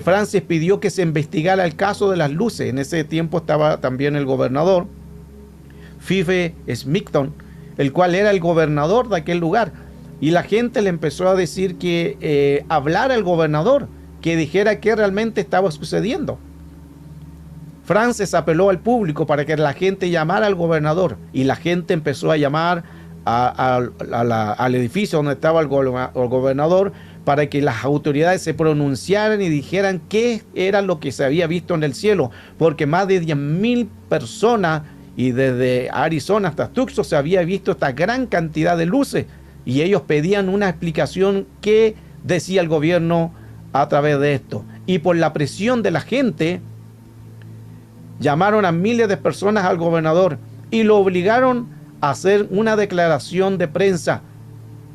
Frances pidió que se investigara el caso de las luces. En ese tiempo estaba también el gobernador, Fife Smithton, el cual era el gobernador de aquel lugar. Y la gente le empezó a decir que hablara al gobernador, que dijera qué realmente estaba sucediendo. Frances apeló al público para que la gente llamara al gobernador, y la gente empezó a llamar al edificio donde estaba el gobernador para que las autoridades se pronunciaran y dijeran qué era lo que se había visto en el cielo, porque más de 10,000 personas, y desde Arizona hasta Tucson se había visto esta gran cantidad de luces, y ellos pedían una explicación qué decía el gobierno a través de esto. Y por la presión de la gente, llamaron a miles de personas al gobernador y lo obligaron a hacer una declaración de prensa.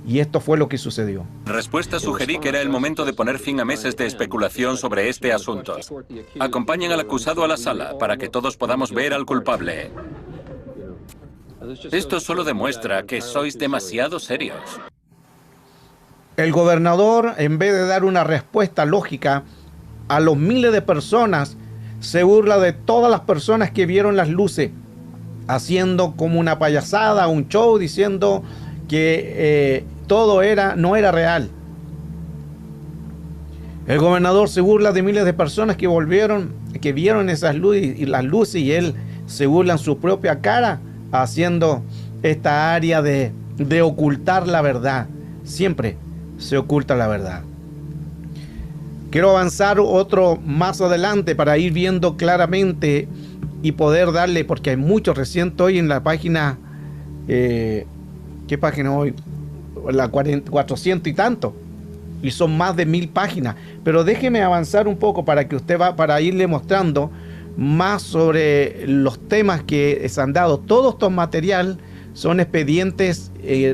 Y esto fue lo que sucedió. En respuesta, sugerí que era el momento de poner fin a meses de especulación sobre este asunto. Acompañen al acusado a la sala para que todos podamos ver al culpable. Esto solo demuestra que sois demasiado serios. El gobernador, en vez de dar una respuesta lógica a los miles de personas, se burla de todas las personas que vieron las luces, haciendo como una payasada, un show, diciendo que todo no era real. El gobernador se burla de miles de personas que vieron esas luces y las luces, y él se burla en su propia cara, haciendo esta área de ocultar la verdad. Siempre se oculta la verdad. Quiero avanzar otro más adelante para ir viendo claramente y poder darle, porque hay mucho. Recién estoy en la página, ¿qué página hoy? La 400 y tanto, y son más de 1000 páginas, pero déjeme avanzar un poco para que usted para irle mostrando más sobre los temas que se han dado. Todo estos material son expedientes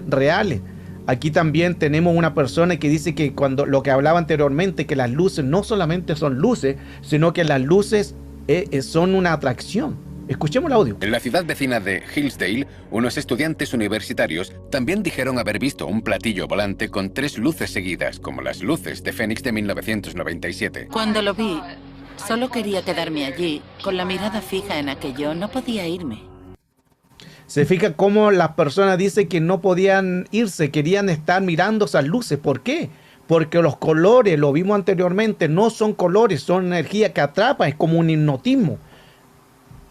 reales. Aquí también tenemos una persona que dice que cuando lo que hablaba anteriormente, que las luces no solamente son luces, sino que las luces son una atracción. Escuchemos el audio. En la ciudad vecina de Hillsdale, unos estudiantes universitarios también dijeron haber visto un platillo volante con 3 luces seguidas, como las luces de Fénix de 1997. Cuando lo vi, solo quería quedarme allí, con la mirada fija en aquello. No podía irme. Se fija cómo las personas dicen que no podían irse, querían estar mirando esas luces. ¿Por qué? Porque los colores, lo vimos anteriormente, no son colores, son energía que atrapa, es como un hipnotismo.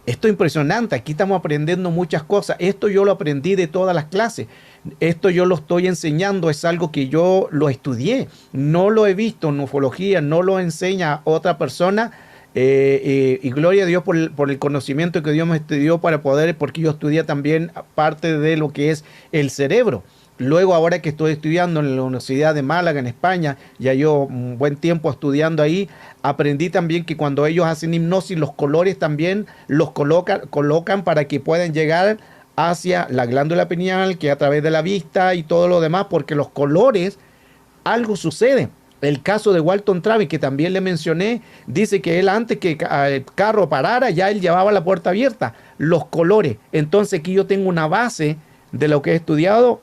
Esto es impresionante, aquí estamos aprendiendo muchas cosas. Esto yo lo aprendí de todas las clases. Esto yo lo estoy enseñando, es algo que yo lo estudié. No lo he visto en ufología, no lo enseña otra persona. Y gloria a Dios por el conocimiento que Dios me dio para poder, porque yo estudié también parte de lo que es el cerebro. Luego, ahora que estoy estudiando en la Universidad de Málaga, en España, ya yo un buen tiempo estudiando ahí, aprendí también que cuando ellos hacen hipnosis, los colores también los colocan para que puedan llegar hacia la glándula pineal, que a través de la vista y todo lo demás, porque los colores, algo sucede. El caso de Walton Travis, que también le mencioné, dice que él, antes que el carro parara, ya él llevaba la puerta abierta. Los colores. Entonces aquí yo tengo una base de lo que he estudiado.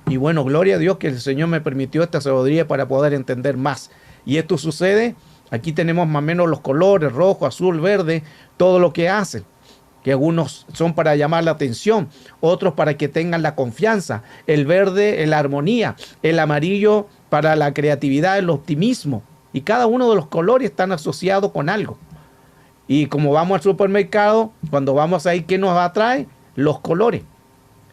Y bueno, gloria a Dios que el Señor me permitió esta sabiduría para poder entender más. Y esto sucede, aquí tenemos más o menos los colores, rojo, azul, verde, todo lo que hacen. Que algunos son para llamar la atención, otros para que tengan la confianza. El verde, la armonía. El amarillo para la creatividad, el optimismo. Y cada uno de los colores están asociados con algo. Y como vamos al supermercado, cuando vamos ahí, ¿qué nos atrae? Los colores.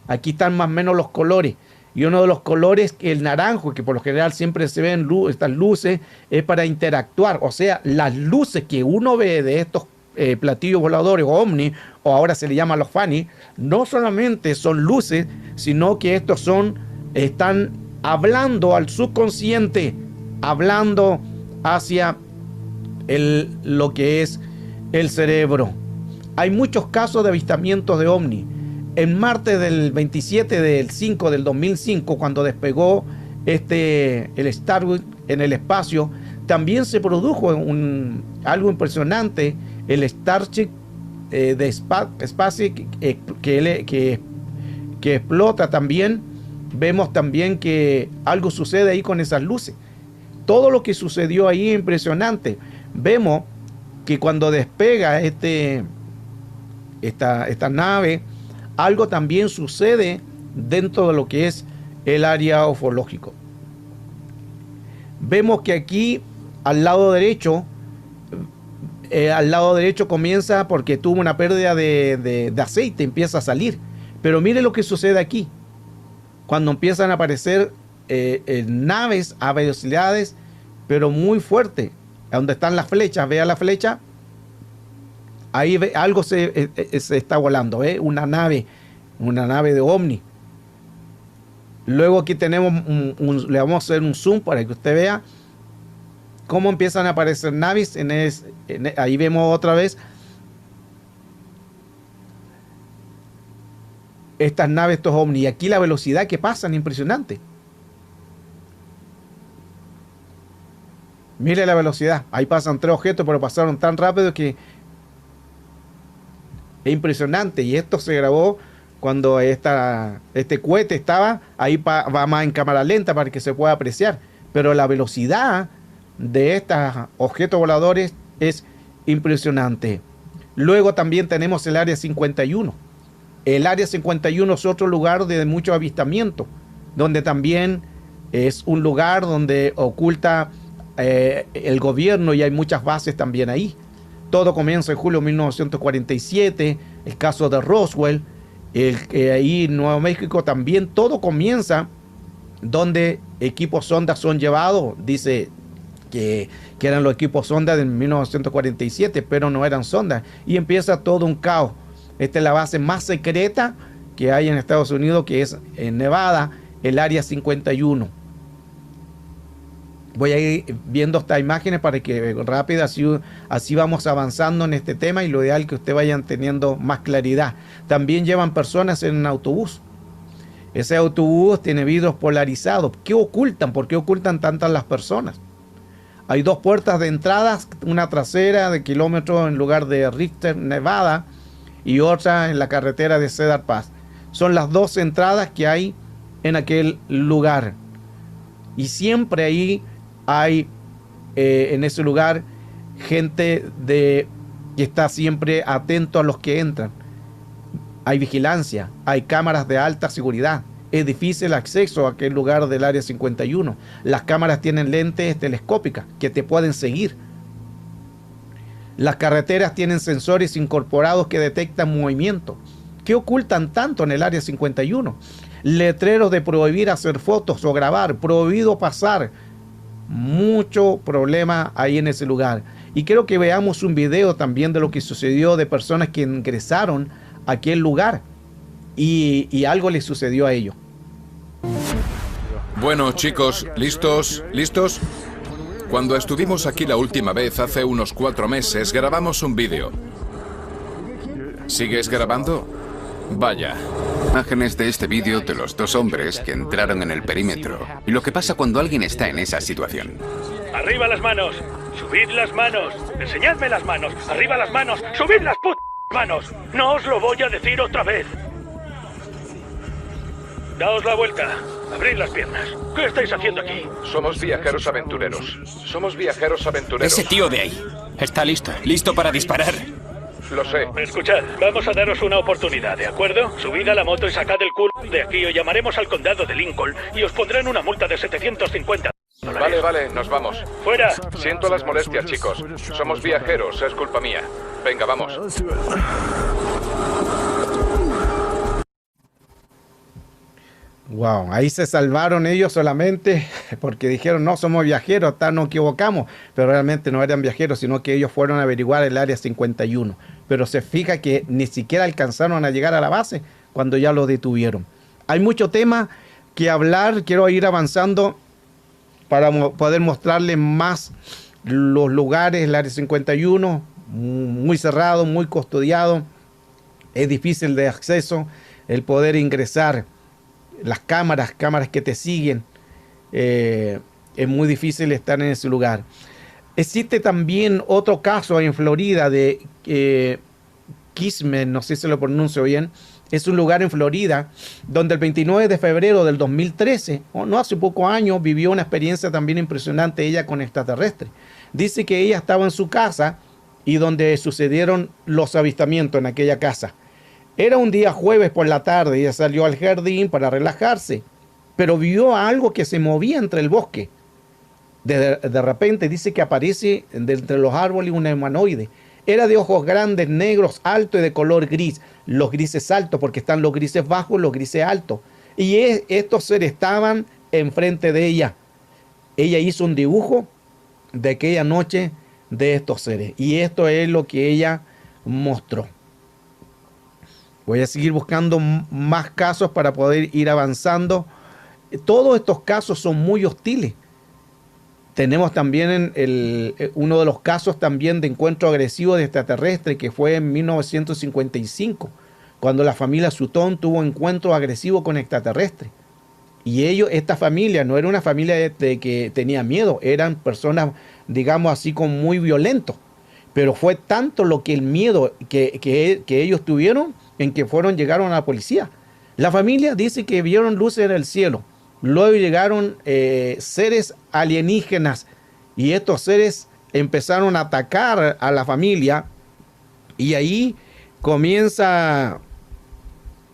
Aquí están más o menos los colores. Y uno de los colores, el naranjo, que por lo general siempre se ven estas luces, es para interactuar. O sea, las luces que uno ve de estos platillos voladores o ovni, o ahora se le llama los FANI, no solamente son luces, sino que estos están hablando al subconsciente, hablando hacia lo que es el cerebro. Hay muchos casos de avistamientos de ovni. En martes del 27 del 5 del 2005, cuando despegó el Starship en el espacio, También se produjo algo impresionante, el Starship de Space que explota también. Vemos también que algo sucede ahí con esas luces. Todo lo que sucedió ahí es impresionante. Vemos que cuando despega esta nave, algo también sucede dentro de lo que es el área ufológico. Vemos que aquí al lado derecho comienza porque tuvo una pérdida de aceite, empieza a salir. Pero mire lo que sucede aquí. Cuando empiezan a aparecer naves a velocidades, pero muy fuertes, donde están las flechas, vea la flecha, ahí algo se está volando, una nave de OVNI. Luego aquí tenemos le vamos a hacer un zoom para que usted vea cómo empiezan a aparecer naves. Ahí vemos otra vez estas naves, estos OVNI. Y aquí la velocidad que pasan, impresionante. Mire la velocidad. Ahí pasan 3 objetos, pero pasaron tan rápido que es impresionante. Y esto se grabó cuando este cohete estaba ahí, va más en cámara lenta para que se pueda apreciar. Pero la velocidad de estos objetos voladores es impresionante. Luego también tenemos el Área 51. El Área 51 es otro lugar de mucho avistamiento, donde también es un lugar donde oculta el gobierno y hay muchas bases también ahí. Todo comienza en julio de 1947, el caso de Roswell, ahí en Nuevo México también todo comienza donde equipos sonda son llevados, dice que eran los equipos sonda de 1947, pero no eran sondas, y empieza todo un caos. Esta es la base más secreta que hay en Estados Unidos, que es en Nevada, el Área 51. Voy a ir viendo estas imágenes para que rápido, así vamos avanzando en este tema, y lo ideal es que ustedes vayan teniendo más claridad. También llevan personas en un autobús. Ese autobús tiene vidrios polarizados. ¿Qué ocultan? ¿Por qué ocultan tantas las personas? Hay 2 puertas de entrada, una trasera de kilómetros en lugar de Richter, Nevada, y otra en la carretera de Cedar Pass. Son las 2 entradas que hay en aquel lugar. Y siempre ahí hay en ese lugar gente que está siempre atento a los que entran. Hay vigilancia, hay cámaras de alta seguridad. Es difícil el acceso a aquel lugar del Área 51. Las cámaras tienen lentes telescópicas que te pueden seguir. Las carreteras tienen sensores incorporados que detectan movimiento. ¿Qué ocultan tanto en el Área 51? Letreros de prohibir hacer fotos o grabar, prohibido pasar. Mucho problema ahí en ese lugar. Y quiero que veamos un video también de lo que sucedió de personas que ingresaron a aquel lugar y algo les sucedió a ellos. Bueno, chicos, ¿listos? ¿Listos? Cuando estuvimos aquí la última vez, hace unos 4 meses, grabamos un vídeo. ¿Sigues grabando? Vaya. Imágenes de este vídeo de los 2 hombres que entraron en el perímetro y lo que pasa cuando alguien está en esa situación. ¡Arriba las manos! ¡Subid las manos! ¡Enseñadme las manos! ¡Arriba las manos! ¡Subid las putas manos! ¡No os lo voy a decir otra vez! Daos la vuelta. Abrid las piernas. ¿Qué estáis haciendo aquí? Somos viajeros aventureros. Somos viajeros aventureros. Ese tío de ahí está listo. Listo para disparar. Lo sé. Escuchad, vamos a daros una oportunidad, ¿de acuerdo? Subid a la moto y sacad el culo de aquí o llamaremos al condado de Lincoln y os pondrán una multa de $750. Vale, nos vamos. ¡Fuera! Siento las molestias, chicos. Somos viajeros, es culpa mía. Venga, vamos. Wow, ahí se salvaron ellos solamente porque dijeron, no, somos viajeros, nos equivocamos, pero realmente no eran viajeros, sino que ellos fueron a averiguar el Área 51. Pero se fija que ni siquiera alcanzaron a llegar a la base cuando ya lo detuvieron. Hay mucho tema que hablar, quiero ir avanzando para poder mostrarles más los lugares. El Área 51, muy cerrado, muy custodiado, es difícil de acceso, el poder ingresar. Las cámaras que te siguen, es muy difícil estar en ese lugar. Existe también otro caso en Florida de Kissimmee, no sé si lo pronuncio bien. Es un lugar en Florida donde el 29 de febrero del 2013, o no hace pocos años, vivió una experiencia también impresionante ella con extraterrestres. Dice que ella estaba en su casa y donde sucedieron los avistamientos en aquella casa. Era un día jueves por la tarde, ella salió al jardín para relajarse, pero vio algo que se movía entre el bosque. De repente dice que aparece de entre los árboles un humanoide. Era de ojos grandes, negros, alto y de color gris. Los grises altos, porque están los grises bajos y los grises altos. Y estos seres estaban enfrente de ella. Ella hizo un dibujo de aquella noche de estos seres. Y esto es lo que ella mostró. Voy a seguir buscando más casos para poder ir avanzando. Todos estos casos son muy hostiles. Tenemos también uno de los casos también de encuentro agresivo de extraterrestre que fue en 1955, cuando la familia Sutton tuvo encuentro agresivo con extraterrestres. Y esta familia no era una familia que tenía miedo, eran personas, digamos así, como muy violentos. Pero fue tanto el miedo que ellos tuvieron en que llegaron a la policía. La familia dice que vieron luces en el cielo. Luego llegaron seres alienígenas y estos seres empezaron a atacar a la familia y ahí comienza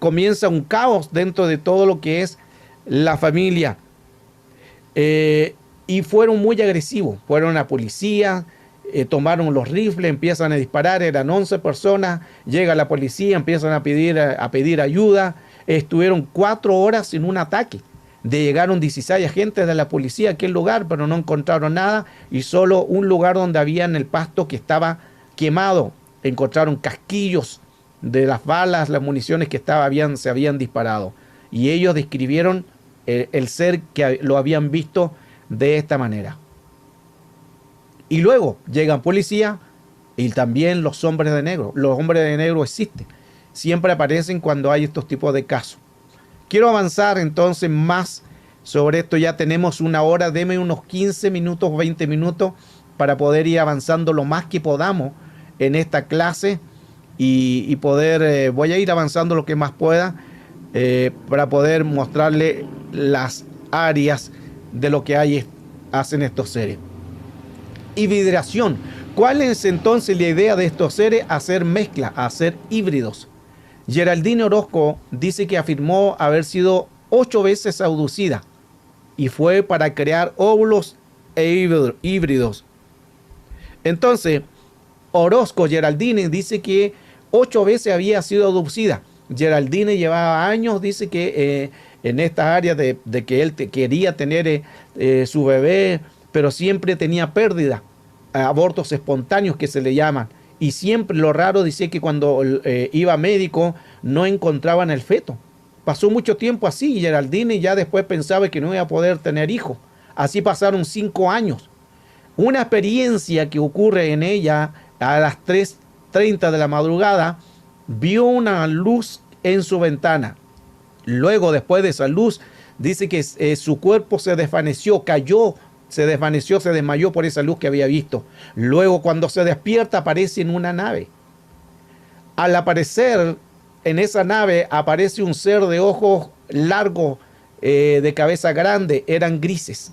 un caos dentro de todo lo que es la familia. Y fueron muy agresivos, fueron a la policía, tomaron los rifles, empiezan a disparar, eran 11 personas, llega la policía, empiezan a pedir ayuda, estuvieron 4 horas sin un ataque. Llegaron 16 agentes de la policía a aquel lugar, pero no encontraron nada y solo un lugar donde había en el pasto que estaba quemado. Encontraron casquillos de las balas, las municiones que se habían disparado. Y ellos describieron el ser que lo habían visto de esta manera. Y luego llegan policía y también los hombres de negro. Los hombres de negro existen. Siempre aparecen cuando hay estos tipos de casos. Quiero avanzar entonces más sobre esto. Ya tenemos una hora, deme unos 15 minutos, 20 minutos para poder ir avanzando lo más que podamos en esta clase y poder, voy a ir avanzando lo que más pueda para poder mostrarle las áreas de lo que hacen estos seres. Hibridación. ¿Cuál es entonces la idea de estos seres? Hacer mezcla, hacer híbridos. Geraldine Orozco dice que afirmó haber sido 8 veces abducida y fue para crear óvulos e híbridos. Entonces, Orozco, Geraldine, dice que 8 veces había sido abducida. Geraldine llevaba años, dice que en esta área de que él quería tener su bebé, pero siempre tenía pérdida, abortos espontáneos que se le llaman. Y siempre lo raro dice que cuando iba a médico no encontraban el feto. Pasó mucho tiempo así y Geraldine ya después pensaba que no iba a poder tener hijos. Así pasaron 5 años. Una experiencia que ocurre en ella a las 3:30 de la madrugada, vio una luz en su ventana. Luego, después de esa luz, dice que su cuerpo se desvaneció, cayó, se desvaneció, se desmayó por esa luz que había visto. Luego, cuando se despierta, aparece en una nave. Al aparecer en esa nave, aparece un ser de ojos largos, de cabeza grande, eran grises.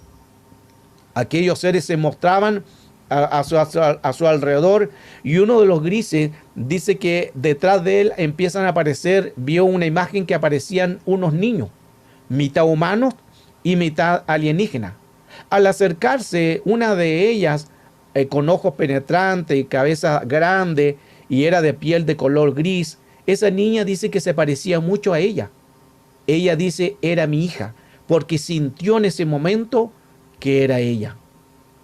Aquellos seres se mostraban a su alrededor y uno de los grises dice que detrás de él empiezan a aparecer, vio una imagen que aparecían unos niños, mitad humanos y mitad alienígenas. Al acercarse, una de ellas con ojos penetrantes y cabeza grande y era de piel de color gris, esa niña dice que se parecía mucho a ella. Ella dice, era mi hija, porque sintió en ese momento que era ella.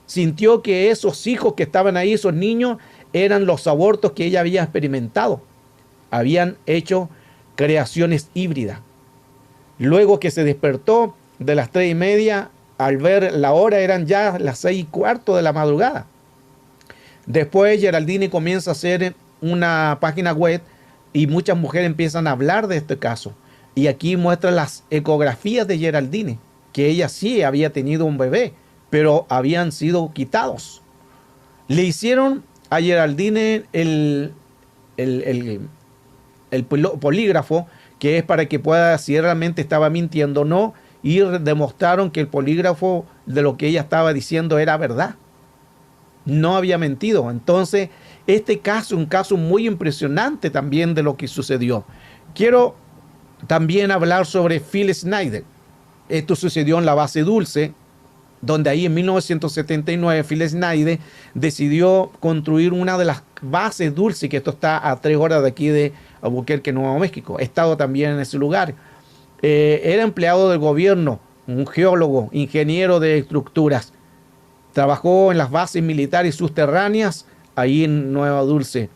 Sintió que esos hijos que estaban ahí, esos niños, eran los abortos que ella había experimentado. Habían hecho creaciones híbridas. Luego que se despertó de las 3:30, al ver la hora eran ya las 6:15 de la madrugada. Después Geraldine comienza a hacer una página web y muchas mujeres empiezan a hablar de este caso. Y aquí muestra las ecografías de Geraldine, que ella sí había tenido un bebé, pero habían sido quitados. Le hicieron a Geraldine el polígrafo, que es para que pueda, si realmente estaba mintiendo o no, y demostraron que el polígrafo de lo que ella estaba diciendo era verdad. No había mentido. Entonces, este caso es un caso muy impresionante también de lo que sucedió. Quiero también hablar sobre Phil Schneider. Esto sucedió en la base Dulce, donde ahí en 1979 Phil Schneider decidió construir una de las bases Dulce, que esto está a 3 horas de aquí de Albuquerque, Nuevo México. He estado también en ese lugar. Era empleado del gobierno, un geólogo, ingeniero de estructuras. Trabajó en las bases militares subterráneas ahí en Nueva Dulce.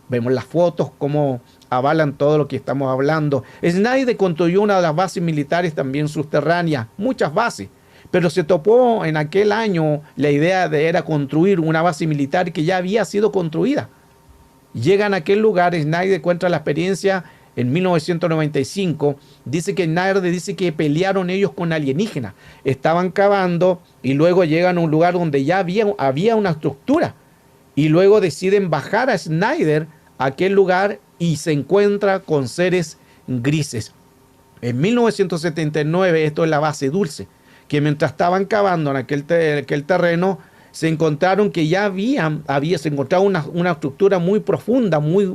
Vemos las fotos, cómo avalan todo lo que estamos hablando. Schneider construyó una de las bases militares también subterráneas, muchas bases, pero se topó en aquel año la idea era construir una base militar que ya había sido construida. Llegan a aquel lugar, Schneider cuenta la experiencia en 1995, dice que Schneider dice que pelearon ellos con alienígenas, estaban cavando y luego llegan a un lugar donde ya había una estructura y luego deciden bajar a Schneider a aquel lugar y se encuentra con seres grises. En 1979, esto es la base Dulce, que mientras estaban cavando en aquel terreno, se encontraron que ya se encontraba una estructura muy profunda, muy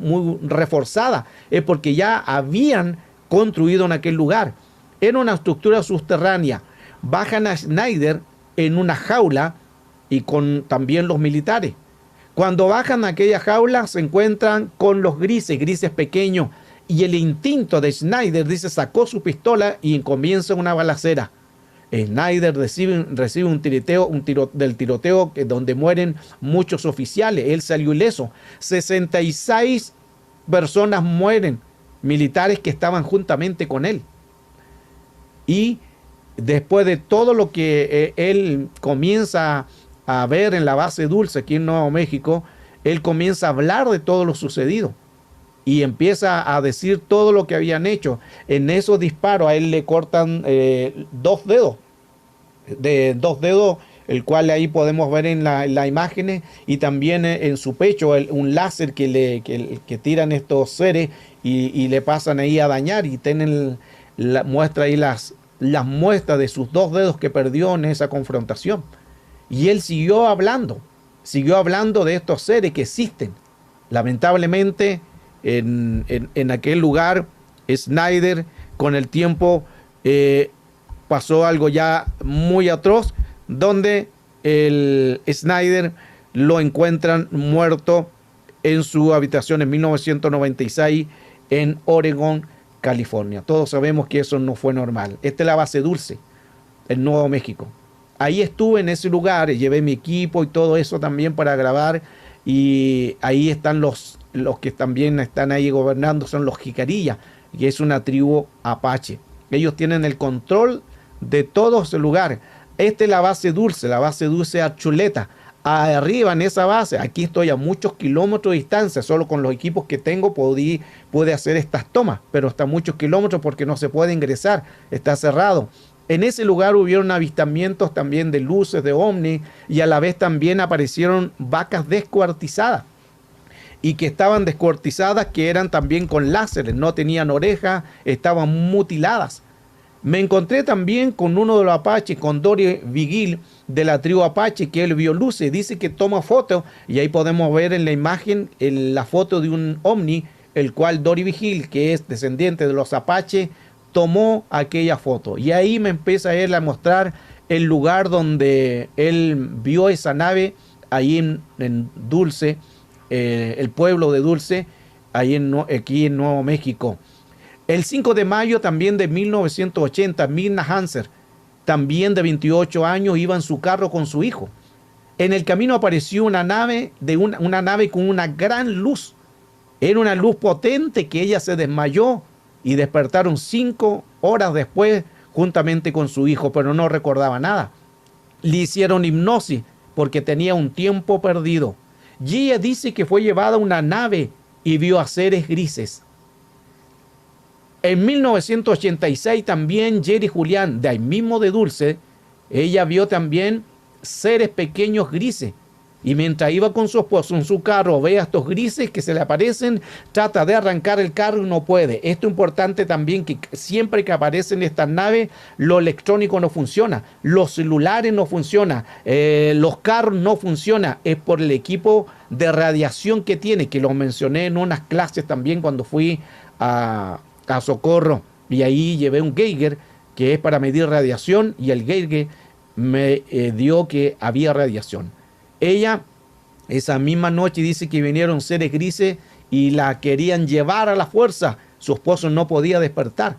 reforzada. Es porque ya habían construido en aquel lugar. Era una estructura subterránea. Bajan a Schneider en una jaula y con también los militares. Cuando bajan a aquella jaula se encuentran con los grises pequeños, y el instinto de Schneider, dice, sacó su pistola y comienza una balacera. Schneider recibe un tiroteo donde mueren muchos oficiales. Él salió ileso. 66 personas mueren, militares que estaban juntamente con él. Y después de todo lo que él comienza a ver en la base Dulce aquí en Nuevo México, él comienza a hablar de todo lo sucedido y empieza a decir todo lo que habían hecho. En esos disparos a él le cortan 2 dedos, el cual ahí podemos ver en la imagen, y también en su pecho un láser que tiran estos seres y le pasan ahí a dañar, y tienen muestra ahí las muestras de sus 2 dedos que perdió en esa confrontación. Y él siguió hablando de estos seres que existen. Lamentablemente, en aquel lugar, Schneider, con el tiempo, pasó algo ya muy atroz, donde el Schneider lo encuentran muerto en su habitación en 1996 en Oregon, California. Todos sabemos que eso no fue normal. Esta es la base Dulce, en Nuevo México. Ahí estuve en ese lugar, llevé mi equipo y todo eso también para grabar, y ahí están los que también están ahí gobernando, son los Jicarillas, que es una tribu apache. Ellos tienen el control de todo ese lugar. Esta es la base Dulce Archuleta. Arriba en esa base, aquí estoy a muchos kilómetros de distancia, solo con los equipos que tengo pude hacer estas tomas, pero está a muchos kilómetros porque no se puede ingresar, está cerrado. En ese lugar hubieron avistamientos también de luces, de ovni, y a la vez también aparecieron vacas descuartizadas, y que estaban descuartizadas, que eran también con láseres, no tenían orejas, estaban mutiladas. Me encontré también con uno de los apaches, con Dory Vigil de la tribu apache, que él vio luces, dice que toma fotos, y ahí podemos ver en la imagen la foto de un ovni, el cual Dory Vigil, que es descendiente de los apaches, tomó aquella foto. Y ahí me empieza a él a mostrar el lugar donde él vio esa nave, ahí en Dulce, el pueblo de Dulce, ahí aquí en Nuevo México. El 5 de mayo también de 1980, Mirna Hanser, también de 28 años, iba en su carro con su hijo. En el camino apareció una nave con una gran luz. Era una luz potente que ella se desmayó y despertaron 5 horas después juntamente con su hijo, pero no recordaba nada. Le hicieron hipnosis porque tenía un tiempo perdido. Y ella dice que fue llevada a una nave y vio a seres grises. En 1986 también Jerry Julián, de ahí mismo de Dulce, ella vio también seres pequeños grises. Y mientras iba con su esposo en su carro, ve a estos grises que se le aparecen, trata de arrancar el carro y no puede. Esto es importante también, que siempre que aparecen estas naves, lo electrónico no funciona, los celulares no funcionan, los carros no funcionan. Es por el equipo de radiación que tiene, que lo mencioné en unas clases también cuando fui a Socorro. Y ahí llevé un Geiger, que es para medir radiación, y el Geiger me dio que había radiación. Ella, esa misma noche, dice que vinieron seres grises y la querían llevar a la fuerza. Su esposo no podía despertar.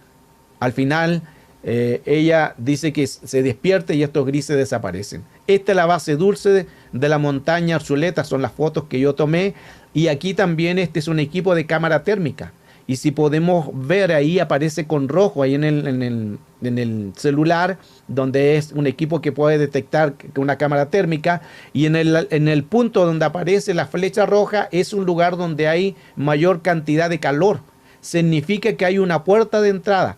Al final, ella dice que se despierta y estos grises desaparecen. Esta es la base dulce de la montaña Arzuleta, son las fotos que yo tomé. Y aquí también este es un equipo de cámara térmica. Y si podemos ver, ahí aparece con rojo, ahí en el celular, donde es un equipo que puede detectar una cámara térmica. Y en el punto donde aparece la flecha roja es un lugar donde hay mayor cantidad de calor. Significa que hay una puerta de entrada,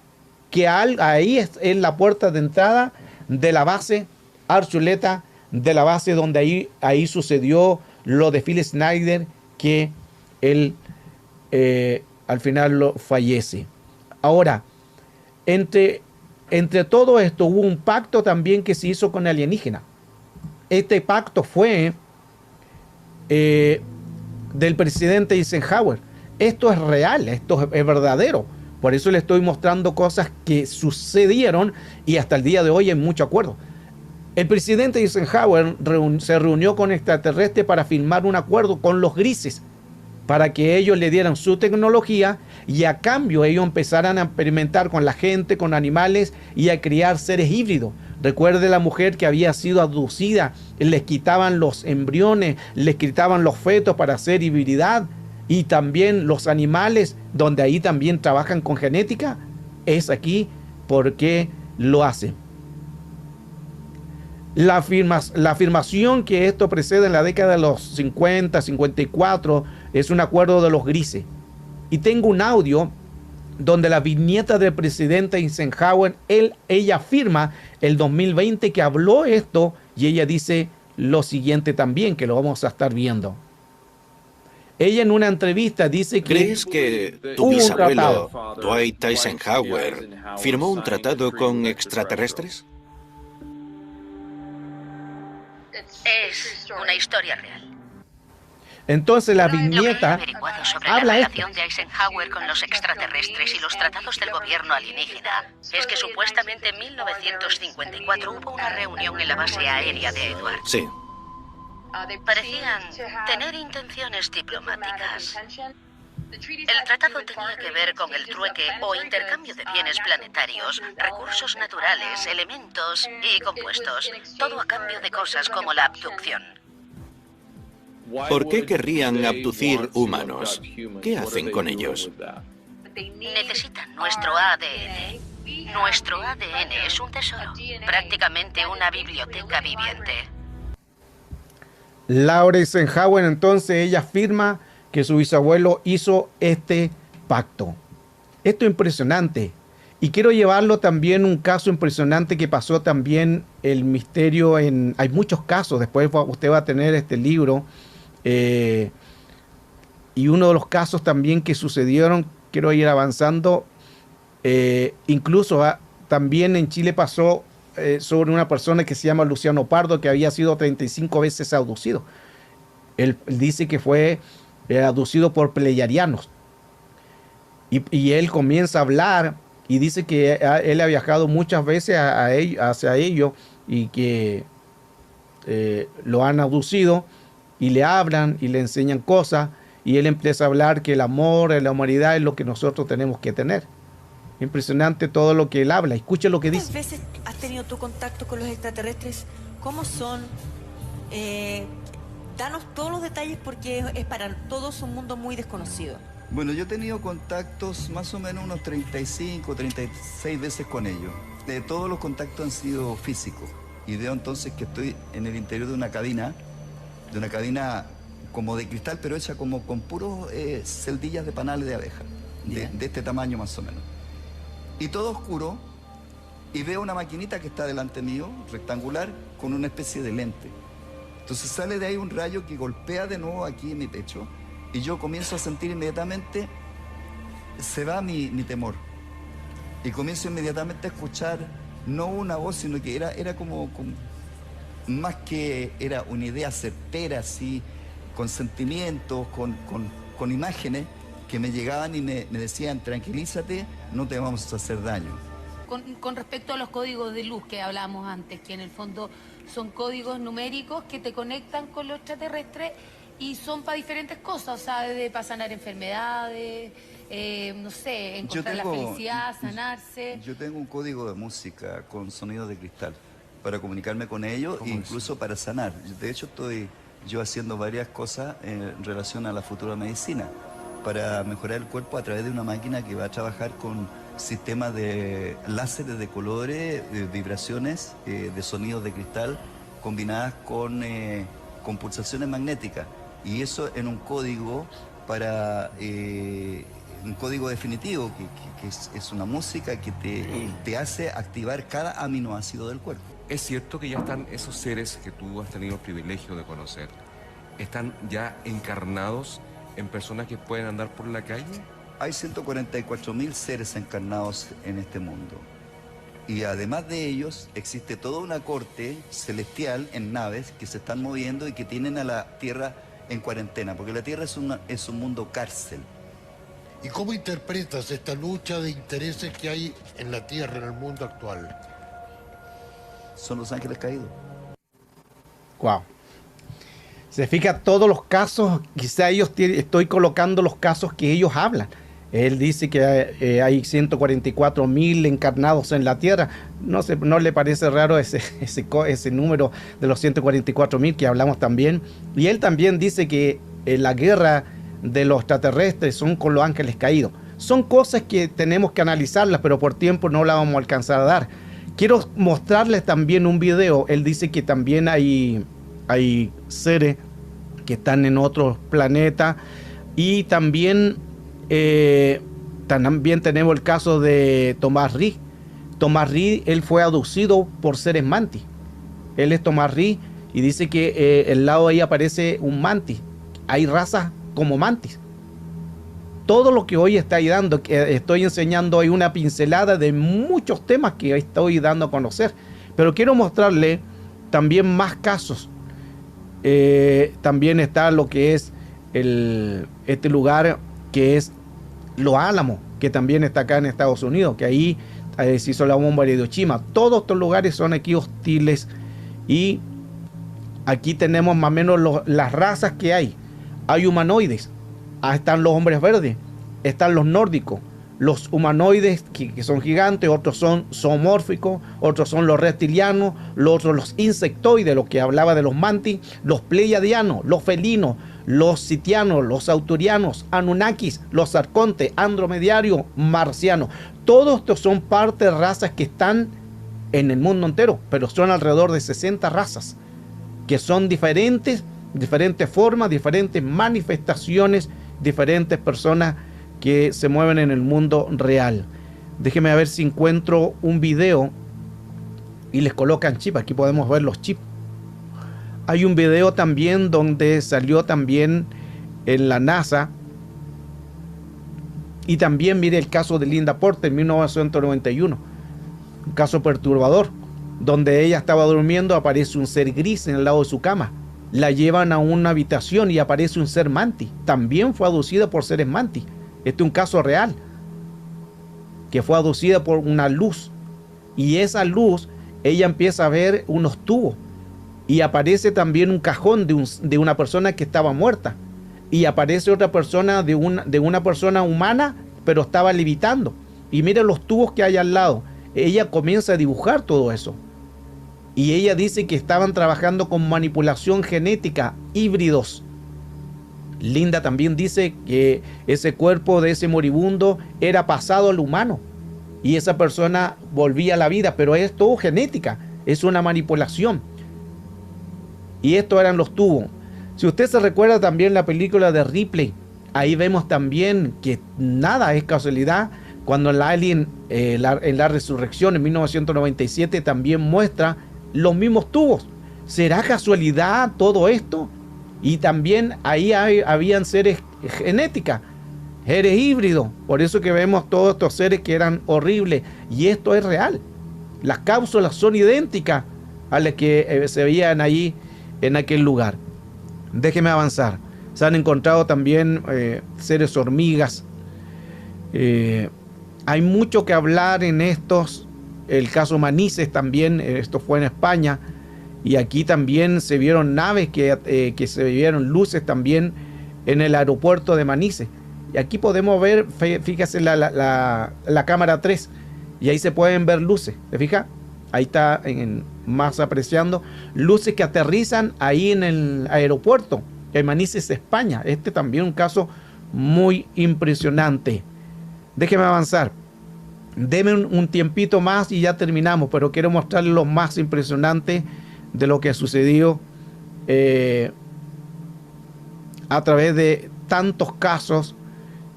que ahí es la puerta de entrada de la base Arzuleta, de la base donde ahí sucedió lo de Phil Schneider, que él al final fallece. Ahora, entre todo esto hubo un pacto también que se hizo con alienígena. Este pacto fue del presidente Eisenhower. Esto es real, esto es verdadero. Por eso le estoy mostrando cosas que sucedieron y hasta el día de hoy hay mucho acuerdo. El presidente Eisenhower se reunió con extraterrestres para firmar un acuerdo con los grises, para que ellos le dieran su tecnología y a cambio ellos empezaran a experimentar con la gente, con animales y a criar seres híbridos. Recuerde la mujer que había sido abducida, les quitaban los embriones, les quitaban los fetos para hacer hibridad, y también los animales, donde ahí también trabajan con genética. Es aquí porque lo hacen. La afirmación que esto precede en la década de los 50, 54, es un acuerdo de los grises. Y tengo un audio donde la viñeta del presidente Eisenhower, ella afirma el 2020 que habló esto, y ella dice lo siguiente también, que lo vamos a estar viendo. Ella en una entrevista dice que... ¿Crees que tu bisabuelo, Dwight Eisenhower, firmó un tratado con extraterrestres? Es una historia real. Entonces la viñeta habla la relación de Eisenhower con los extraterrestres y los tratados del gobierno alienígena es que supuestamente en 1954 hubo una reunión en la base aérea de Edward. Sí. Parecían tener intenciones diplomáticas. El tratado tenía que ver con el trueque o intercambio de bienes planetarios, recursos naturales, elementos y compuestos, todo a cambio de cosas como la abducción. ¿Por qué querrían abducir humanos? ¿Qué hacen con ellos? Necesitan nuestro ADN. Nuestro ADN es un tesoro, prácticamente una biblioteca viviente. Laura Eisenhower, entonces, ella afirma que su bisabuelo hizo este pacto. Esto es impresionante. Y quiero llevarlo también un caso impresionante que pasó también el misterio en... Hay muchos casos, después usted va a tener este libro. Y uno de los casos también que sucedieron, quiero ir avanzando, incluso también en Chile pasó sobre una persona que se llama Luciano Pardo, que había sido 35 veces abducido. Él dice que fue abducido por pleyadianos. Y él comienza a hablar y dice que él ha viajado muchas veces hacia ellos y que lo han abducido y le hablan y le enseñan cosas, y él empieza a hablar que el amor, la humanidad es lo que nosotros tenemos que tener. Impresionante todo lo que él habla. Escucha lo que dice. ¿Cuántas veces has tenido tu contacto con los extraterrestres? ¿Cómo son? Danos todos los detalles porque es para todos un mundo muy desconocido. Bueno, yo he tenido contactos más o menos unos 35, 36 veces con ellos. Todos los contactos han sido físicos. Y veo entonces que estoy en el interior de una cadena como de cristal, pero hecha como con puros celdillas de panales de abeja, de este tamaño más o menos. Y todo oscuro, y veo una maquinita que está delante mío, rectangular, con una especie de lente. Entonces sale de ahí un rayo que golpea de nuevo aquí en mi pecho y yo comienzo a sentir inmediatamente, se va mi temor. Y comienzo inmediatamente a escuchar, no una voz, sino que era como más que era una idea certera, así, con sentimientos, con imágenes que me llegaban y me decían, tranquilízate, no te vamos a hacer daño. Con respecto a los códigos de luz que hablábamos antes, que en el fondo son códigos numéricos que te conectan con lo extraterrestre y son para diferentes cosas, o sea, para sanar enfermedades, no sé, encontrar la felicidad, sanarse. Yo tengo un código de música con sonidos de cristal para comunicarme con ellos e incluso para sanar. De hecho, estoy yo haciendo varias cosas en relación a la futura medicina para mejorar el cuerpo a través de una máquina que va a trabajar con sistemas de láseres de colores, vibraciones, de sonidos de cristal combinadas con pulsaciones magnéticas. Y eso en un código para un código definitivo, que es una música que te hace activar cada aminoácido del cuerpo. ¿Es cierto que ya están esos seres que tú has tenido el privilegio de conocer, están ya encarnados en personas que pueden andar por la calle? Hay 144.000 seres encarnados en este mundo. Y además de ellos, existe toda una corte celestial en naves que se están moviendo y que tienen a la Tierra en cuarentena, porque la Tierra es un mundo cárcel. ¿Y cómo interpretas esta lucha de intereses que hay en la Tierra, en el mundo actual? Son los ángeles caídos. Wow. Se fija todos los casos, quizá estoy colocando los casos que ellos hablan. Él dice que hay 144.000 encarnados en la Tierra. No le parece raro ese número de los 144.000 que hablamos también. Y él también dice que la guerra de los extraterrestres son con los ángeles caídos. Son cosas que tenemos que analizarlas, pero por tiempo no las vamos a alcanzar a dar. Quiero mostrarles también un video. Él dice que también hay seres que están en otros planetas y también tenemos el caso de Tomás Reed. Tomás Reed, él fue abducido por seres mantis. Él es Tomás Reed y dice que al lado de ahí aparece un mantis. Hay razas como mantis. Todo lo que hoy estoy enseñando hoy una pincelada de muchos temas que estoy dando a conocer, pero quiero mostrarle también más casos. También está lo que es este lugar que es Los Álamos, que también está acá en Estados Unidos, que ahí se hizo la bomba de Hiroshima. Todos estos lugares son aquí hostiles y aquí tenemos más o menos las razas que hay. Hay humanoides, están los hombres verdes, están los nórdicos, los humanoides que son gigantes, otros son zoomórficos, otros son los reptilianos, los otros los insectoides, lo que hablaba de los mantis, los pleiadianos, los felinos, los sitianos, los auturianos, anunnakis, los arcontes, andromediarios, marcianos. Todos estos son parte de razas que están en el mundo entero, pero son alrededor de 60 razas, que son diferentes formas, diferentes manifestaciones, diferentes personas que se mueven en el mundo real. Déjenme ver si encuentro un video y les colocan chip. Aquí podemos ver los chips. Hay un video también donde salió también en la NASA. Y también mire el caso de Linda Porter en 1991. Un caso perturbador, donde ella estaba durmiendo, aparece un ser gris en el lado de su cama. La llevan a una habitación y aparece un ser mantis. También fue abducida por seres mantis. Este es un caso real, que fue abducida por una luz. Y esa luz, ella empieza a ver unos tubos. Y aparece también un cajón de una persona que estaba muerta. Y aparece otra persona de una persona humana, pero estaba levitando. Y miren los tubos que hay al lado. Ella comienza a dibujar todo eso. Y ella dice que estaban trabajando con manipulación genética, híbridos. Linda también dice que ese cuerpo de ese moribundo era pasado al humano. Y esa persona volvía a la vida, pero es todo genética, es una manipulación. Y estos eran los tubos. Si usted se recuerda también la película de Ripley, ahí vemos también que nada es casualidad. Cuando el Alien, en la resurrección en 1997, también muestra los mismos tubos. ¿Será casualidad todo esto? Y también ahí habían seres genéticas, seres híbridos. Por eso que vemos todos estos seres que eran horribles. Y esto es real. Las cápsulas son idénticas a las que se veían ahí en aquel lugar. Déjeme avanzar. Se han encontrado también seres hormigas. Hay mucho que hablar en estos. El caso Manises también, esto fue en España. Y aquí también se vieron naves que se vieron luces también en el aeropuerto de Manises. Y aquí podemos ver, fíjese la cámara 3, y ahí se pueden ver luces. ¿Se fija? Ahí está más apreciando luces que aterrizan ahí en el aeropuerto, en Manises, España. Este también un caso muy impresionante. Déjeme avanzar. Deme un tiempito más y ya terminamos, pero quiero mostrarles lo más impresionante de lo que ha sucedido a través de tantos casos.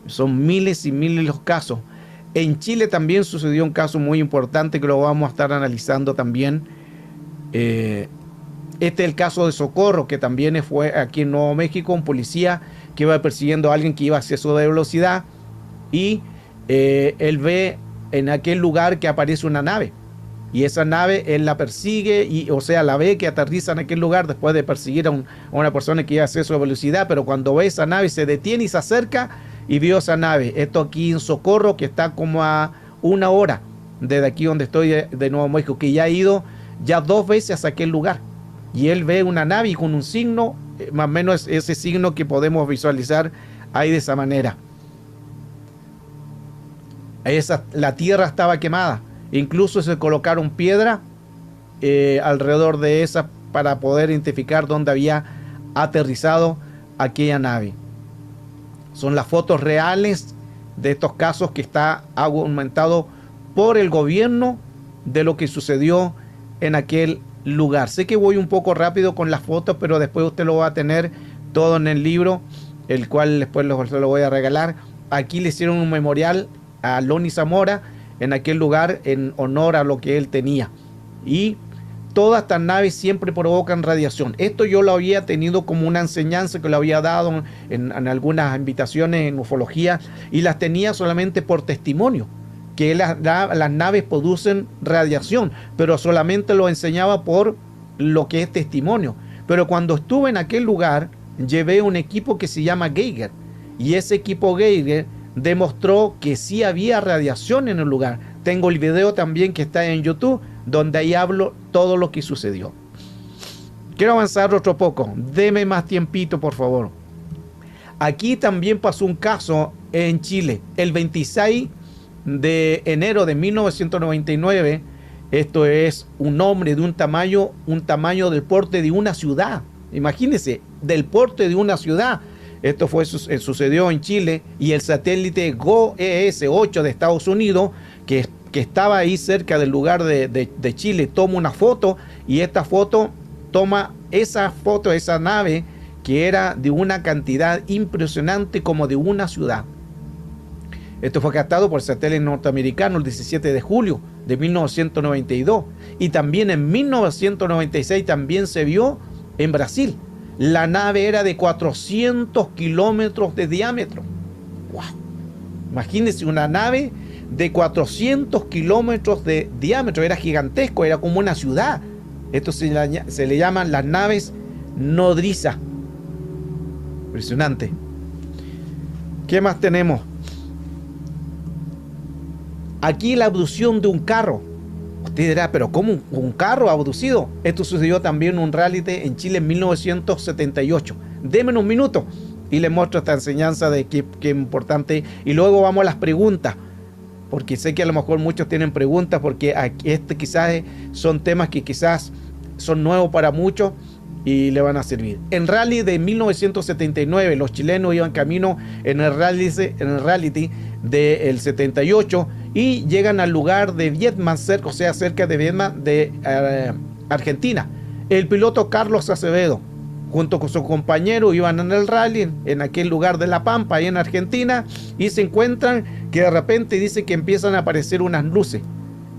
Son miles y miles los casos. En Chile también sucedió un caso muy importante que lo vamos a estar analizando también. Este es el caso de Socorro, que también fue aquí en Nuevo México, un policía que iba persiguiendo a alguien que iba a exceso de velocidad, y él ve en aquel lugar que aparece una nave, y esa nave él la persigue, la ve que aterriza en aquel lugar después de perseguir a una persona que iba a exceso de velocidad, pero cuando ve esa nave se detiene y se acerca y vio esa nave. Esto aquí en Socorro, que está como a 1 hora desde aquí donde estoy de Nuevo México, que ya ha ido ya 2 veces a aquel lugar, y él ve una nave y con un signo, más o menos ese signo que podemos visualizar ahí de esa manera. La tierra estaba quemada, incluso se colocaron piedra alrededor de esa para poder identificar dónde había aterrizado aquella nave. Son las fotos reales de estos casos que está aumentado por el gobierno de lo que sucedió en aquel lugar. Sé que voy un poco rápido con las fotos, pero después usted lo va a tener todo en el libro, el cual después se lo voy a regalar. Aquí le hicieron un memorial a Loni Zamora en aquel lugar en honor a lo que él tenía. Y todas estas naves siempre provocan radiación. Esto yo lo había tenido como una enseñanza que lo había dado en algunas invitaciones en ufología, y las tenía solamente por testimonio, que las naves producen radiación, pero solamente lo enseñaba por lo que es testimonio. Pero cuando estuve en aquel lugar, llevé un equipo que se llama Geiger, y ese equipo Geiger demostró que sí había radiación en el lugar. Tengo el video también que está en YouTube, donde ahí hablo todo lo que sucedió. Quiero avanzar otro poco. Deme más tiempito, por favor. Aquí también pasó un caso en Chile. El 26 de enero de 1999, esto es un hombre de un tamaño del porte de una ciudad. Imagínense, del porte de una ciudad. Esto sucedió en Chile, y el satélite GOES-8 de Estados Unidos, que estaba ahí cerca del lugar de Chile, toma una foto, y esta foto toma esa nave que era de una cantidad impresionante como de una ciudad. Esto fue captado por el satélite norteamericano el 17 de julio de 1992, y también en 1996 también se vio en Brasil. La nave era de 400 kilómetros de diámetro. ¡Wow! Imagínense una nave de 400 kilómetros de diámetro. Era gigantesco, era como una ciudad. Esto se le llaman las naves nodriza. Impresionante. ¿Qué más tenemos? Aquí la abducción de un carro. Usted dirá, pero ¿cómo un carro abducido? Esto sucedió también en un reality en Chile en 1978. Denme un minuto y les muestro esta enseñanza de qué importante. Y luego vamos a las preguntas, porque sé que a lo mejor muchos tienen preguntas, porque quizás son temas que quizás son nuevos para muchos y le van a servir. En rally de 1979, los chilenos iban camino en el reality del 78, y llegan al lugar de Vietnam, cerca de Vietnam, de Argentina. El piloto Carlos Acevedo, junto con su compañero, iban en el rally en aquel lugar de La Pampa, ahí en Argentina, y se encuentran que de repente dice que empiezan a aparecer unas luces.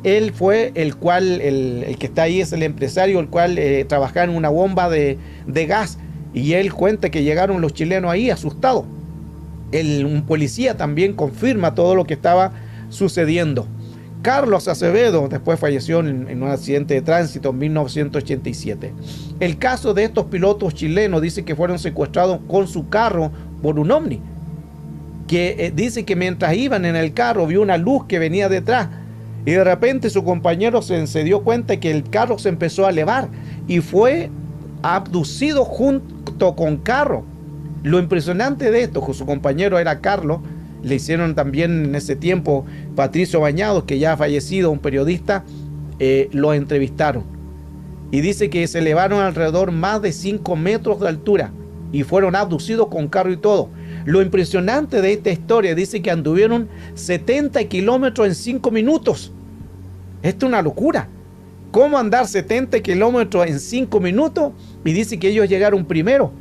él fue el que está ahí, es el empresario, el cual trabajaba en una bomba de gas, y él cuenta que llegaron los chilenos ahí asustados. Un policía también confirma todo lo que estaba sucediendo. Carlos Acevedo después falleció en un accidente de tránsito en 1987. El caso de estos pilotos chilenos dice que fueron secuestrados con su carro por un ovni, que dice que mientras iban en el carro vio una luz que venía detrás, y de repente su compañero se dio cuenta que el carro se empezó a elevar y fue abducido junto con carro. Lo impresionante de esto, que su compañero era Carlos, le hicieron también en ese tiempo Patricio Bañados, que ya ha fallecido, un periodista, lo entrevistaron. Y dice que se elevaron alrededor más de 5 metros de altura y fueron abducidos con carro y todo. Lo impresionante de esta historia, dice que anduvieron 70 kilómetros en 5 minutos. Esto es una locura. ¿Cómo andar 70 kilómetros en 5 minutos? Y dice que ellos llegaron primero.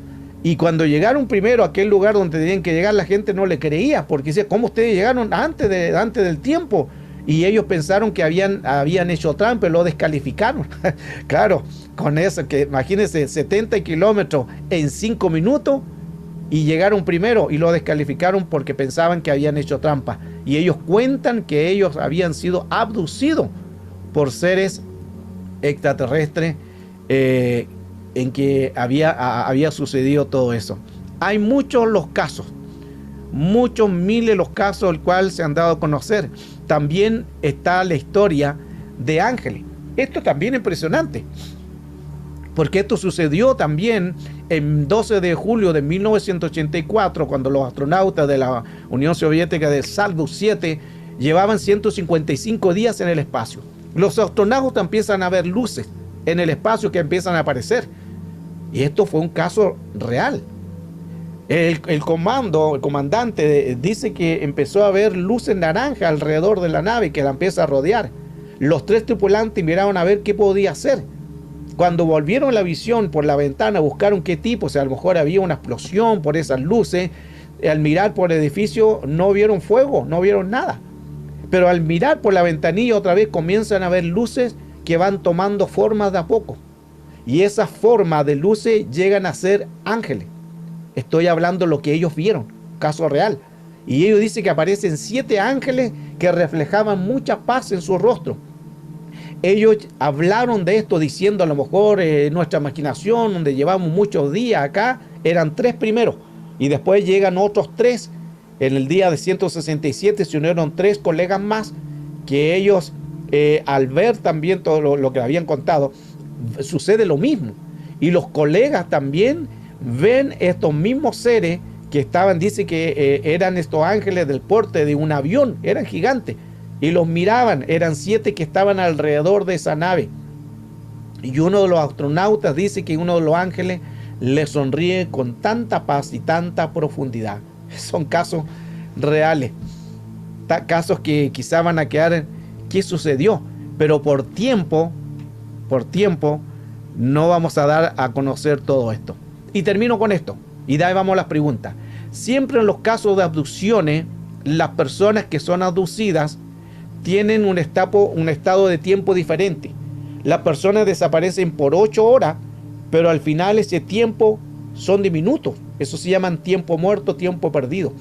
Y cuando llegaron primero a aquel lugar donde tenían que llegar, la gente no le creía, porque decía, ¿cómo ustedes llegaron antes del tiempo? Y ellos pensaron que habían hecho trampa y lo descalificaron. Claro, con eso, que imagínense, 70 kilómetros en 5 minutos y llegaron primero y lo descalificaron porque pensaban que habían hecho trampa. Y ellos cuentan que ellos habían sido abducidos por seres extraterrestres, en que había sucedido todo eso. Hay muchos los casos, muchos miles los casos del cual se han dado a conocer. También está la historia de ángeles. Esto también es impresionante, porque esto sucedió también en 12 de julio de 1984, cuando los astronautas de la Unión Soviética de Salyut 7 llevaban 155 días en el espacio. Los astronautas empiezan a ver luces en el espacio que empiezan a aparecer. Y esto fue un caso real. El comandante dice que empezó a ver luces naranjas alrededor de la nave, que la empieza a rodear. Los 3 tripulantes miraron a ver qué podía hacer. Cuando volvieron la visión por la ventana, buscaron qué tipo, o sea, a lo mejor había una explosión por esas luces. Al mirar por el edificio no vieron fuego, no vieron nada. Pero al mirar por la ventanilla otra vez comienzan a ver luces que van tomando formas de a poco. Y esas formas de luces llegan a ser ángeles. Estoy hablando de lo que ellos vieron, caso real. Y ellos dicen que aparecen 7 ángeles que reflejaban mucha paz en su rostro. Ellos hablaron de esto diciendo, a lo mejor nuestra imaginación, donde llevamos muchos días acá, eran 3 primeros. Y después llegan otros 3. En el día de 167 se unieron 3 colegas más, que ellos, al ver también todo lo que habían contado, sucede lo mismo. Y los colegas también ven estos mismos seres que estaban, dice que eran estos ángeles del porte de un avión, eran gigantes, y los miraban, eran 7 que estaban alrededor de esa nave. Y uno de los astronautas dice que uno de los ángeles le sonríe con tanta paz y tanta profundidad. Son casos reales, casos que quizá van a quedar, ¿qué sucedió? Pero por tiempo no vamos a dar a conocer todo esto. Y termino con esto, y de ahí vamos a las preguntas. Siempre en los casos de abducciones, las personas que son abducidas tienen un estado de tiempo diferente. Las personas desaparecen por 8 horas, pero al final ese tiempo son diminutos. Eso se llaman tiempo muerto, tiempo perdido.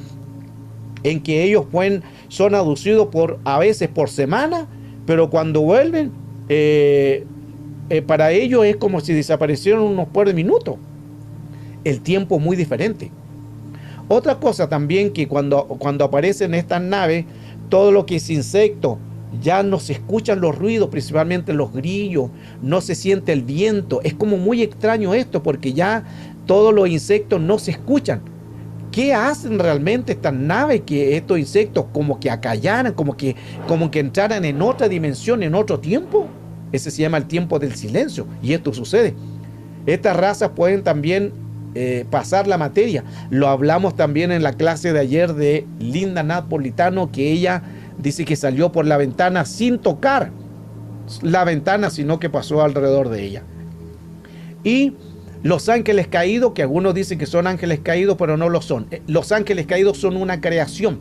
En que ellos son abducidos a veces por semana, pero cuando vuelven, para ellos es como si desaparecieron unos par de minutos. El tiempo es muy diferente. Otra cosa también, que cuando aparecen estas naves, todo lo que es insecto, ya no se escuchan los ruidos, principalmente los grillos, no se siente el viento. Es como muy extraño esto, porque ya todos los insectos no se escuchan. ¿Qué hacen realmente estas naves, que estos insectos como que acallaran, como que entraran en otra dimensión, en otro tiempo? Ese se llama el tiempo del silencio, y esto sucede. Estas razas pueden también pasar la materia. Lo hablamos también en la clase de ayer de Linda Napolitano, que ella dice que salió por la ventana sin tocar la ventana, sino que pasó alrededor de ella. Y los ángeles caídos, que algunos dicen que son ángeles caídos, pero no lo son. Los ángeles caídos son una creación,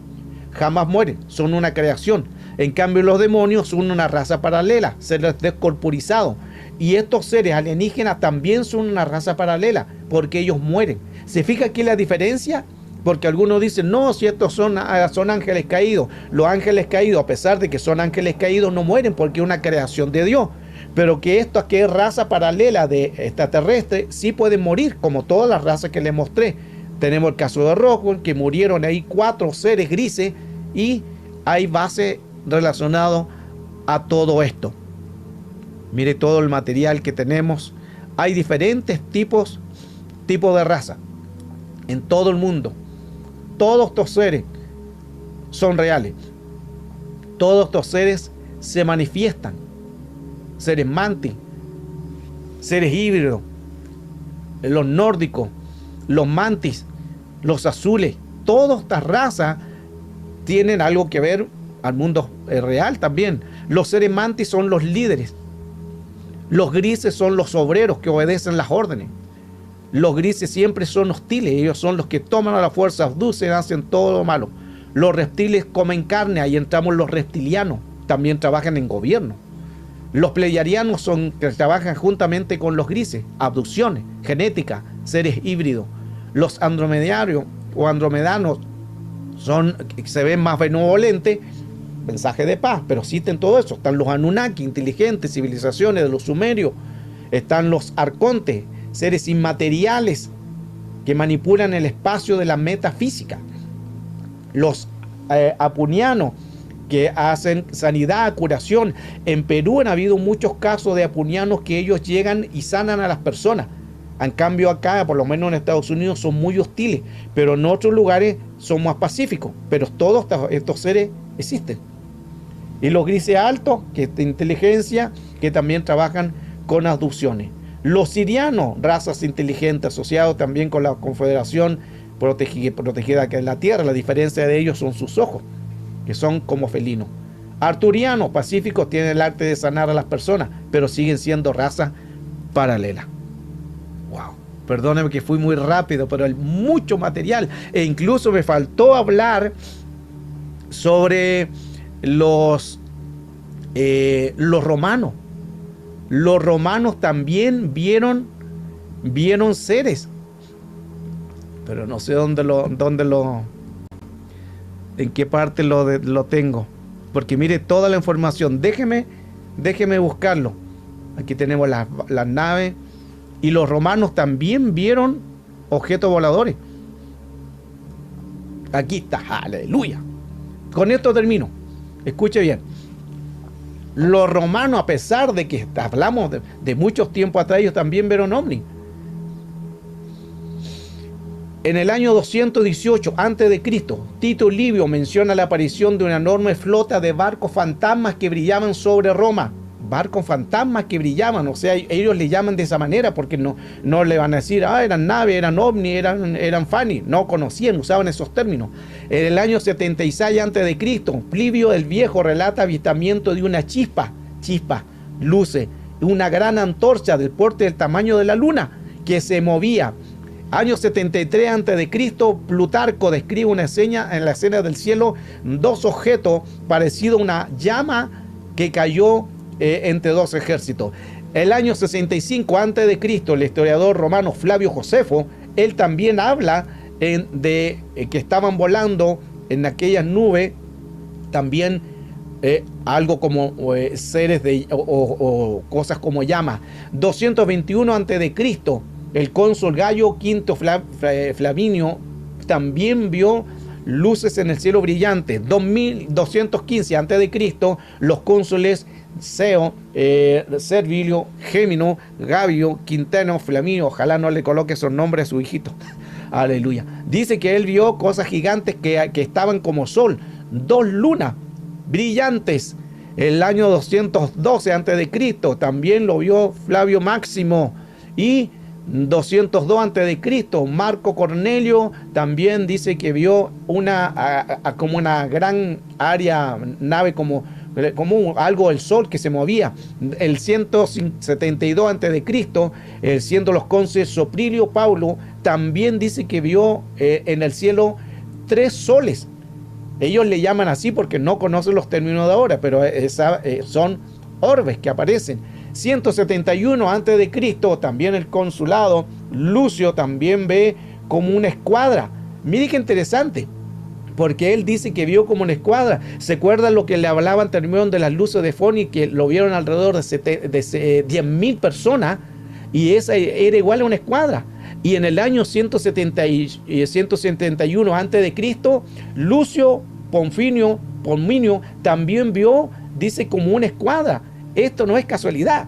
jamás mueren, son una creación. En cambio, los demonios son una raza paralela, seres descorporizados. Y estos seres alienígenas también son una raza paralela, porque ellos mueren. ¿Se fija aquí la diferencia? Porque algunos dicen, no, si estos son ángeles caídos. Los ángeles caídos, a pesar de que son ángeles caídos, no mueren porque es una creación de Dios. Pero que esto, que es raza paralela de extraterrestre, sí pueden morir, como todas las razas que les mostré. Tenemos el caso de Roswell, que murieron ahí 4 seres grises, y hay base relacionado a todo esto. Mire todo el material que tenemos. Hay diferentes tipos de raza en todo el mundo. Todos estos seres son reales. Todos estos seres se manifiestan. Seres mantis, seres híbridos, los nórdicos, los mantis, los azules. Todas estas razas tienen algo que ver al mundo real también. Los seres mantis son los líderes. Los grises son los obreros que obedecen las órdenes. Los grises siempre son hostiles. Ellos son los que toman a la fuerza, abducen, hacen todo lo malo. Los reptiles comen carne. Ahí entramos los reptilianos. También trabajan en gobierno. Los pleiadianos son que trabajan juntamente con los grises. Abducciones, genética, seres híbridos. Los andromedarios o andromedanos se ven más benevolentes. Mensaje de paz, pero existen todo eso. Están los Anunnaki, inteligentes, civilizaciones de los sumerios. Están los arcontes, seres inmateriales que manipulan el espacio de la metafísica. Los apunianos, que hacen sanidad, curación. En Perú han habido muchos casos de apunianos que ellos llegan y sanan a las personas. En cambio acá, por lo menos en Estados Unidos, son muy hostiles, pero en otros lugares son más pacíficos. Pero todos estos seres existen. Y los grises altos, que es de inteligencia, que también trabajan con abducciones. Los sirianos, razas inteligentes, asociados también con la Confederación protegida que es la Tierra. La diferencia de ellos son sus ojos, que son como felinos. Arturianos, pacíficos, tienen el arte de sanar a las personas, pero siguen siendo raza paralela. Wow, perdóneme que fui muy rápido, pero hay mucho material. E incluso me faltó hablar sobre los romanos. Los romanos también vieron seres, pero no sé en qué parte lo tengo, porque mire toda la información. Déjeme buscarlo. Aquí tenemos las naves, y los romanos también vieron objetos voladores. Aquí está, aleluya. Con esto termino. Escuche bien. Los romanos, a pesar de que hablamos de muchos tiempos atrás, ellos también vieron ovnis. En el año 218 a.C., Tito Livio menciona la aparición de una enorme flota de barcos fantasmas que brillaban sobre Roma. Barcos fantasmas que brillaban, o sea, ellos le llaman de esa manera porque no le van a decir, eran naves, eran ovnis, eran fani. No conocían, usaban esos términos. En el año 76 a.C., Plivio el Viejo relata avistamiento de una chispa, luces, una gran antorcha del porte del tamaño de la luna que se movía. Año 73 a.C., Plutarco describe en la escena del cielo 2 objetos parecidos a una llama que cayó entre 2 ejércitos. El año 65 a.C., el historiador romano Flavio Josefo, él también habla de que estaban volando en aquellas nubes también algo como seres o cosas como llamas. 221 a.C., el cónsul Gallo V Flaminio también vio luces en el cielo brillante. 2215 a.C., los cónsules Seo, Servilio, Gémino, Gabio, Quintano, Flaminio, ojalá no le coloque esos nombres a su hijito. Aleluya. Dice que él vio cosas gigantes que estaban como sol, 2 lunas brillantes. El año 212 a.C. también lo vio Flavio Máximo. Y 202 a.C., Marco Cornelio también dice que vio como una gran nave como algo del sol que se movía. El 172 a.C., siendo los cónsules Soprilio Paulo, también dice que vio en el cielo 3 soles Ellos le llaman así porque no conocen los términos de ahora, pero son orbes que aparecen. 171 a.C., también el consulado, Lucio también ve como una escuadra. Mire qué interesante, porque él dice que vio como una escuadra. ¿Se acuerdan lo que le hablaban terminaron de las luces de Foni, que lo vieron alrededor de 10.000 personas? Y esa era igual a una escuadra. Y en el año 171 a.C., Lucio Ponminio también vio, dice, como una escuadra. Esto no es casualidad,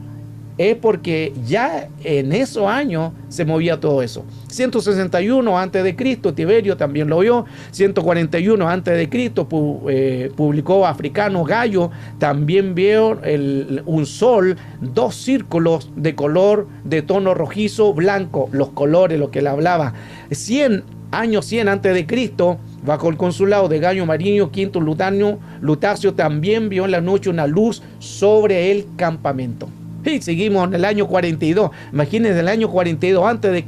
es porque ya en esos años se movía todo eso. 161 a.C., Tiberio también lo vio. 141 a.C., publicó Africano Gallo, también vio un sol, 2 círculos de color de tono rojizo, blanco, los colores, lo que le hablaba. 100 a.C., bajo el consulado de Gallo Marinio, Quinto Lutacio también vio en la noche una luz sobre el campamento. Y seguimos en el año 42. Imagínense, el año 42 a.C.,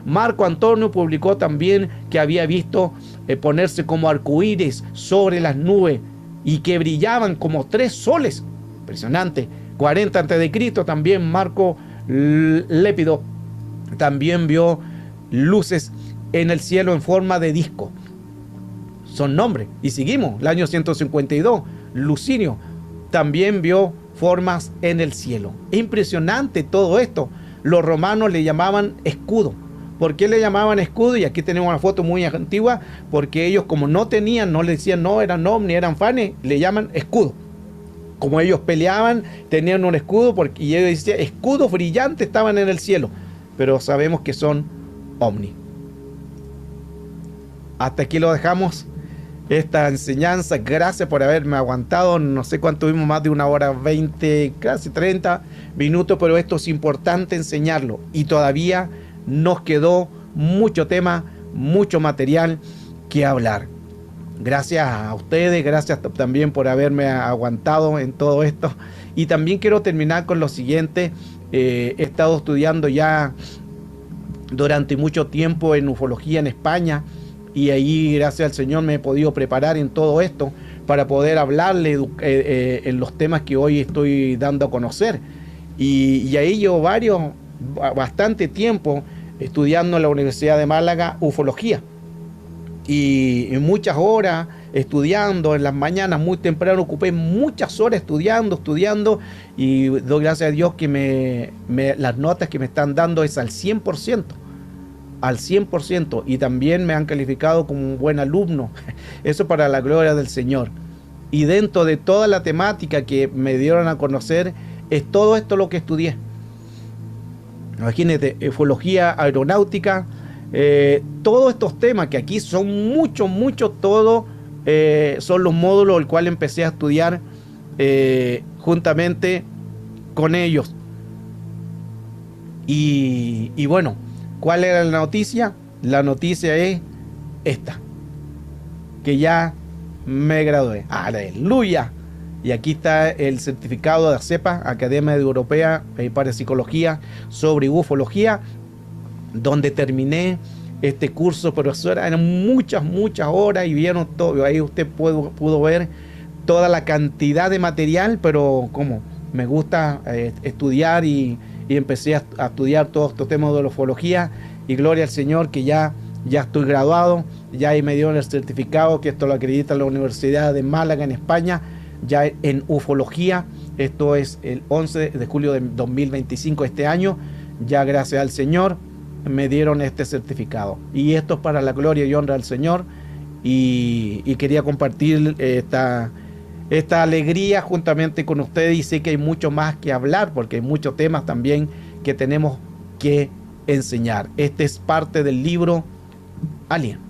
Marco Antonio publicó también que había visto ponerse como arcoíris sobre las nubes y que brillaban como 3 soles. Impresionante. 40 a.C., también Marco Lépido también vio luces en el cielo en forma de disco. Son nombres. Y seguimos, el año 152, Lucinio también vio formas en el cielo. Impresionante todo esto. Los romanos le llamaban escudo. ¿Por qué le llamaban escudo? Y aquí tenemos una foto muy antigua, porque ellos, como no tenían, no le decían no eran ovni, eran fanes, le llaman escudo. Como ellos peleaban, tenían un escudo, y ellos decían escudos brillantes estaban en el cielo, pero sabemos que son ovni. Hasta aquí lo dejamos, esta enseñanza. Gracias por haberme aguantado. No sé cuánto tuvimos, más de 1 hora 20, casi 30 minutos, pero esto es importante enseñarlo. Y todavía nos quedó mucho tema, mucho material que hablar. Gracias a ustedes, gracias también por haberme aguantado en todo esto. Y también quiero terminar con lo siguiente. He estado estudiando ya durante mucho tiempo en ufología en España. Y ahí, gracias al Señor, me he podido preparar en todo esto para poder hablarle en los temas que hoy estoy dando a conocer. Y ahí llevo bastante tiempo estudiando en la Universidad de Málaga ufología. Y muchas horas estudiando, en las mañanas muy temprano ocupé muchas horas estudiando, y doy gracias a Dios que las notas que me están dando es al 100%. Al 100%, y también me han calificado como un buen alumno. Eso para la gloria del Señor. Y dentro de toda la temática que me dieron a conocer, es todo esto lo que estudié. Imagínate, ufología aeronáutica, todos estos temas que aquí son muchos, todos son los módulos el cual empecé a estudiar juntamente con ellos. Y bueno, ¿cuál era la noticia? La noticia es esta, que ya me gradué. ¡Aleluya! Y aquí está el certificado de ACEPA, Academia Europea para Psicología, sobre ufología, donde terminé este curso, pero eso eran muchas horas, y vieron todo. Ahí usted pudo ver toda la cantidad de material, pero como me gusta estudiar, y empecé a estudiar todos estos temas de la ufología, y gloria al Señor que ya estoy graduado, ya ahí me dieron el certificado, que esto lo acredita la Universidad de Málaga en España, ya en ufología. Esto es el 11 de julio de 2025 este año, ya gracias al Señor me dieron este certificado, y esto es para la gloria y honra del Señor, y quería compartir esta alegría juntamente con ustedes, y sé que hay mucho más que hablar, porque hay muchos temas también que tenemos que enseñar. Este es parte del libro Alien.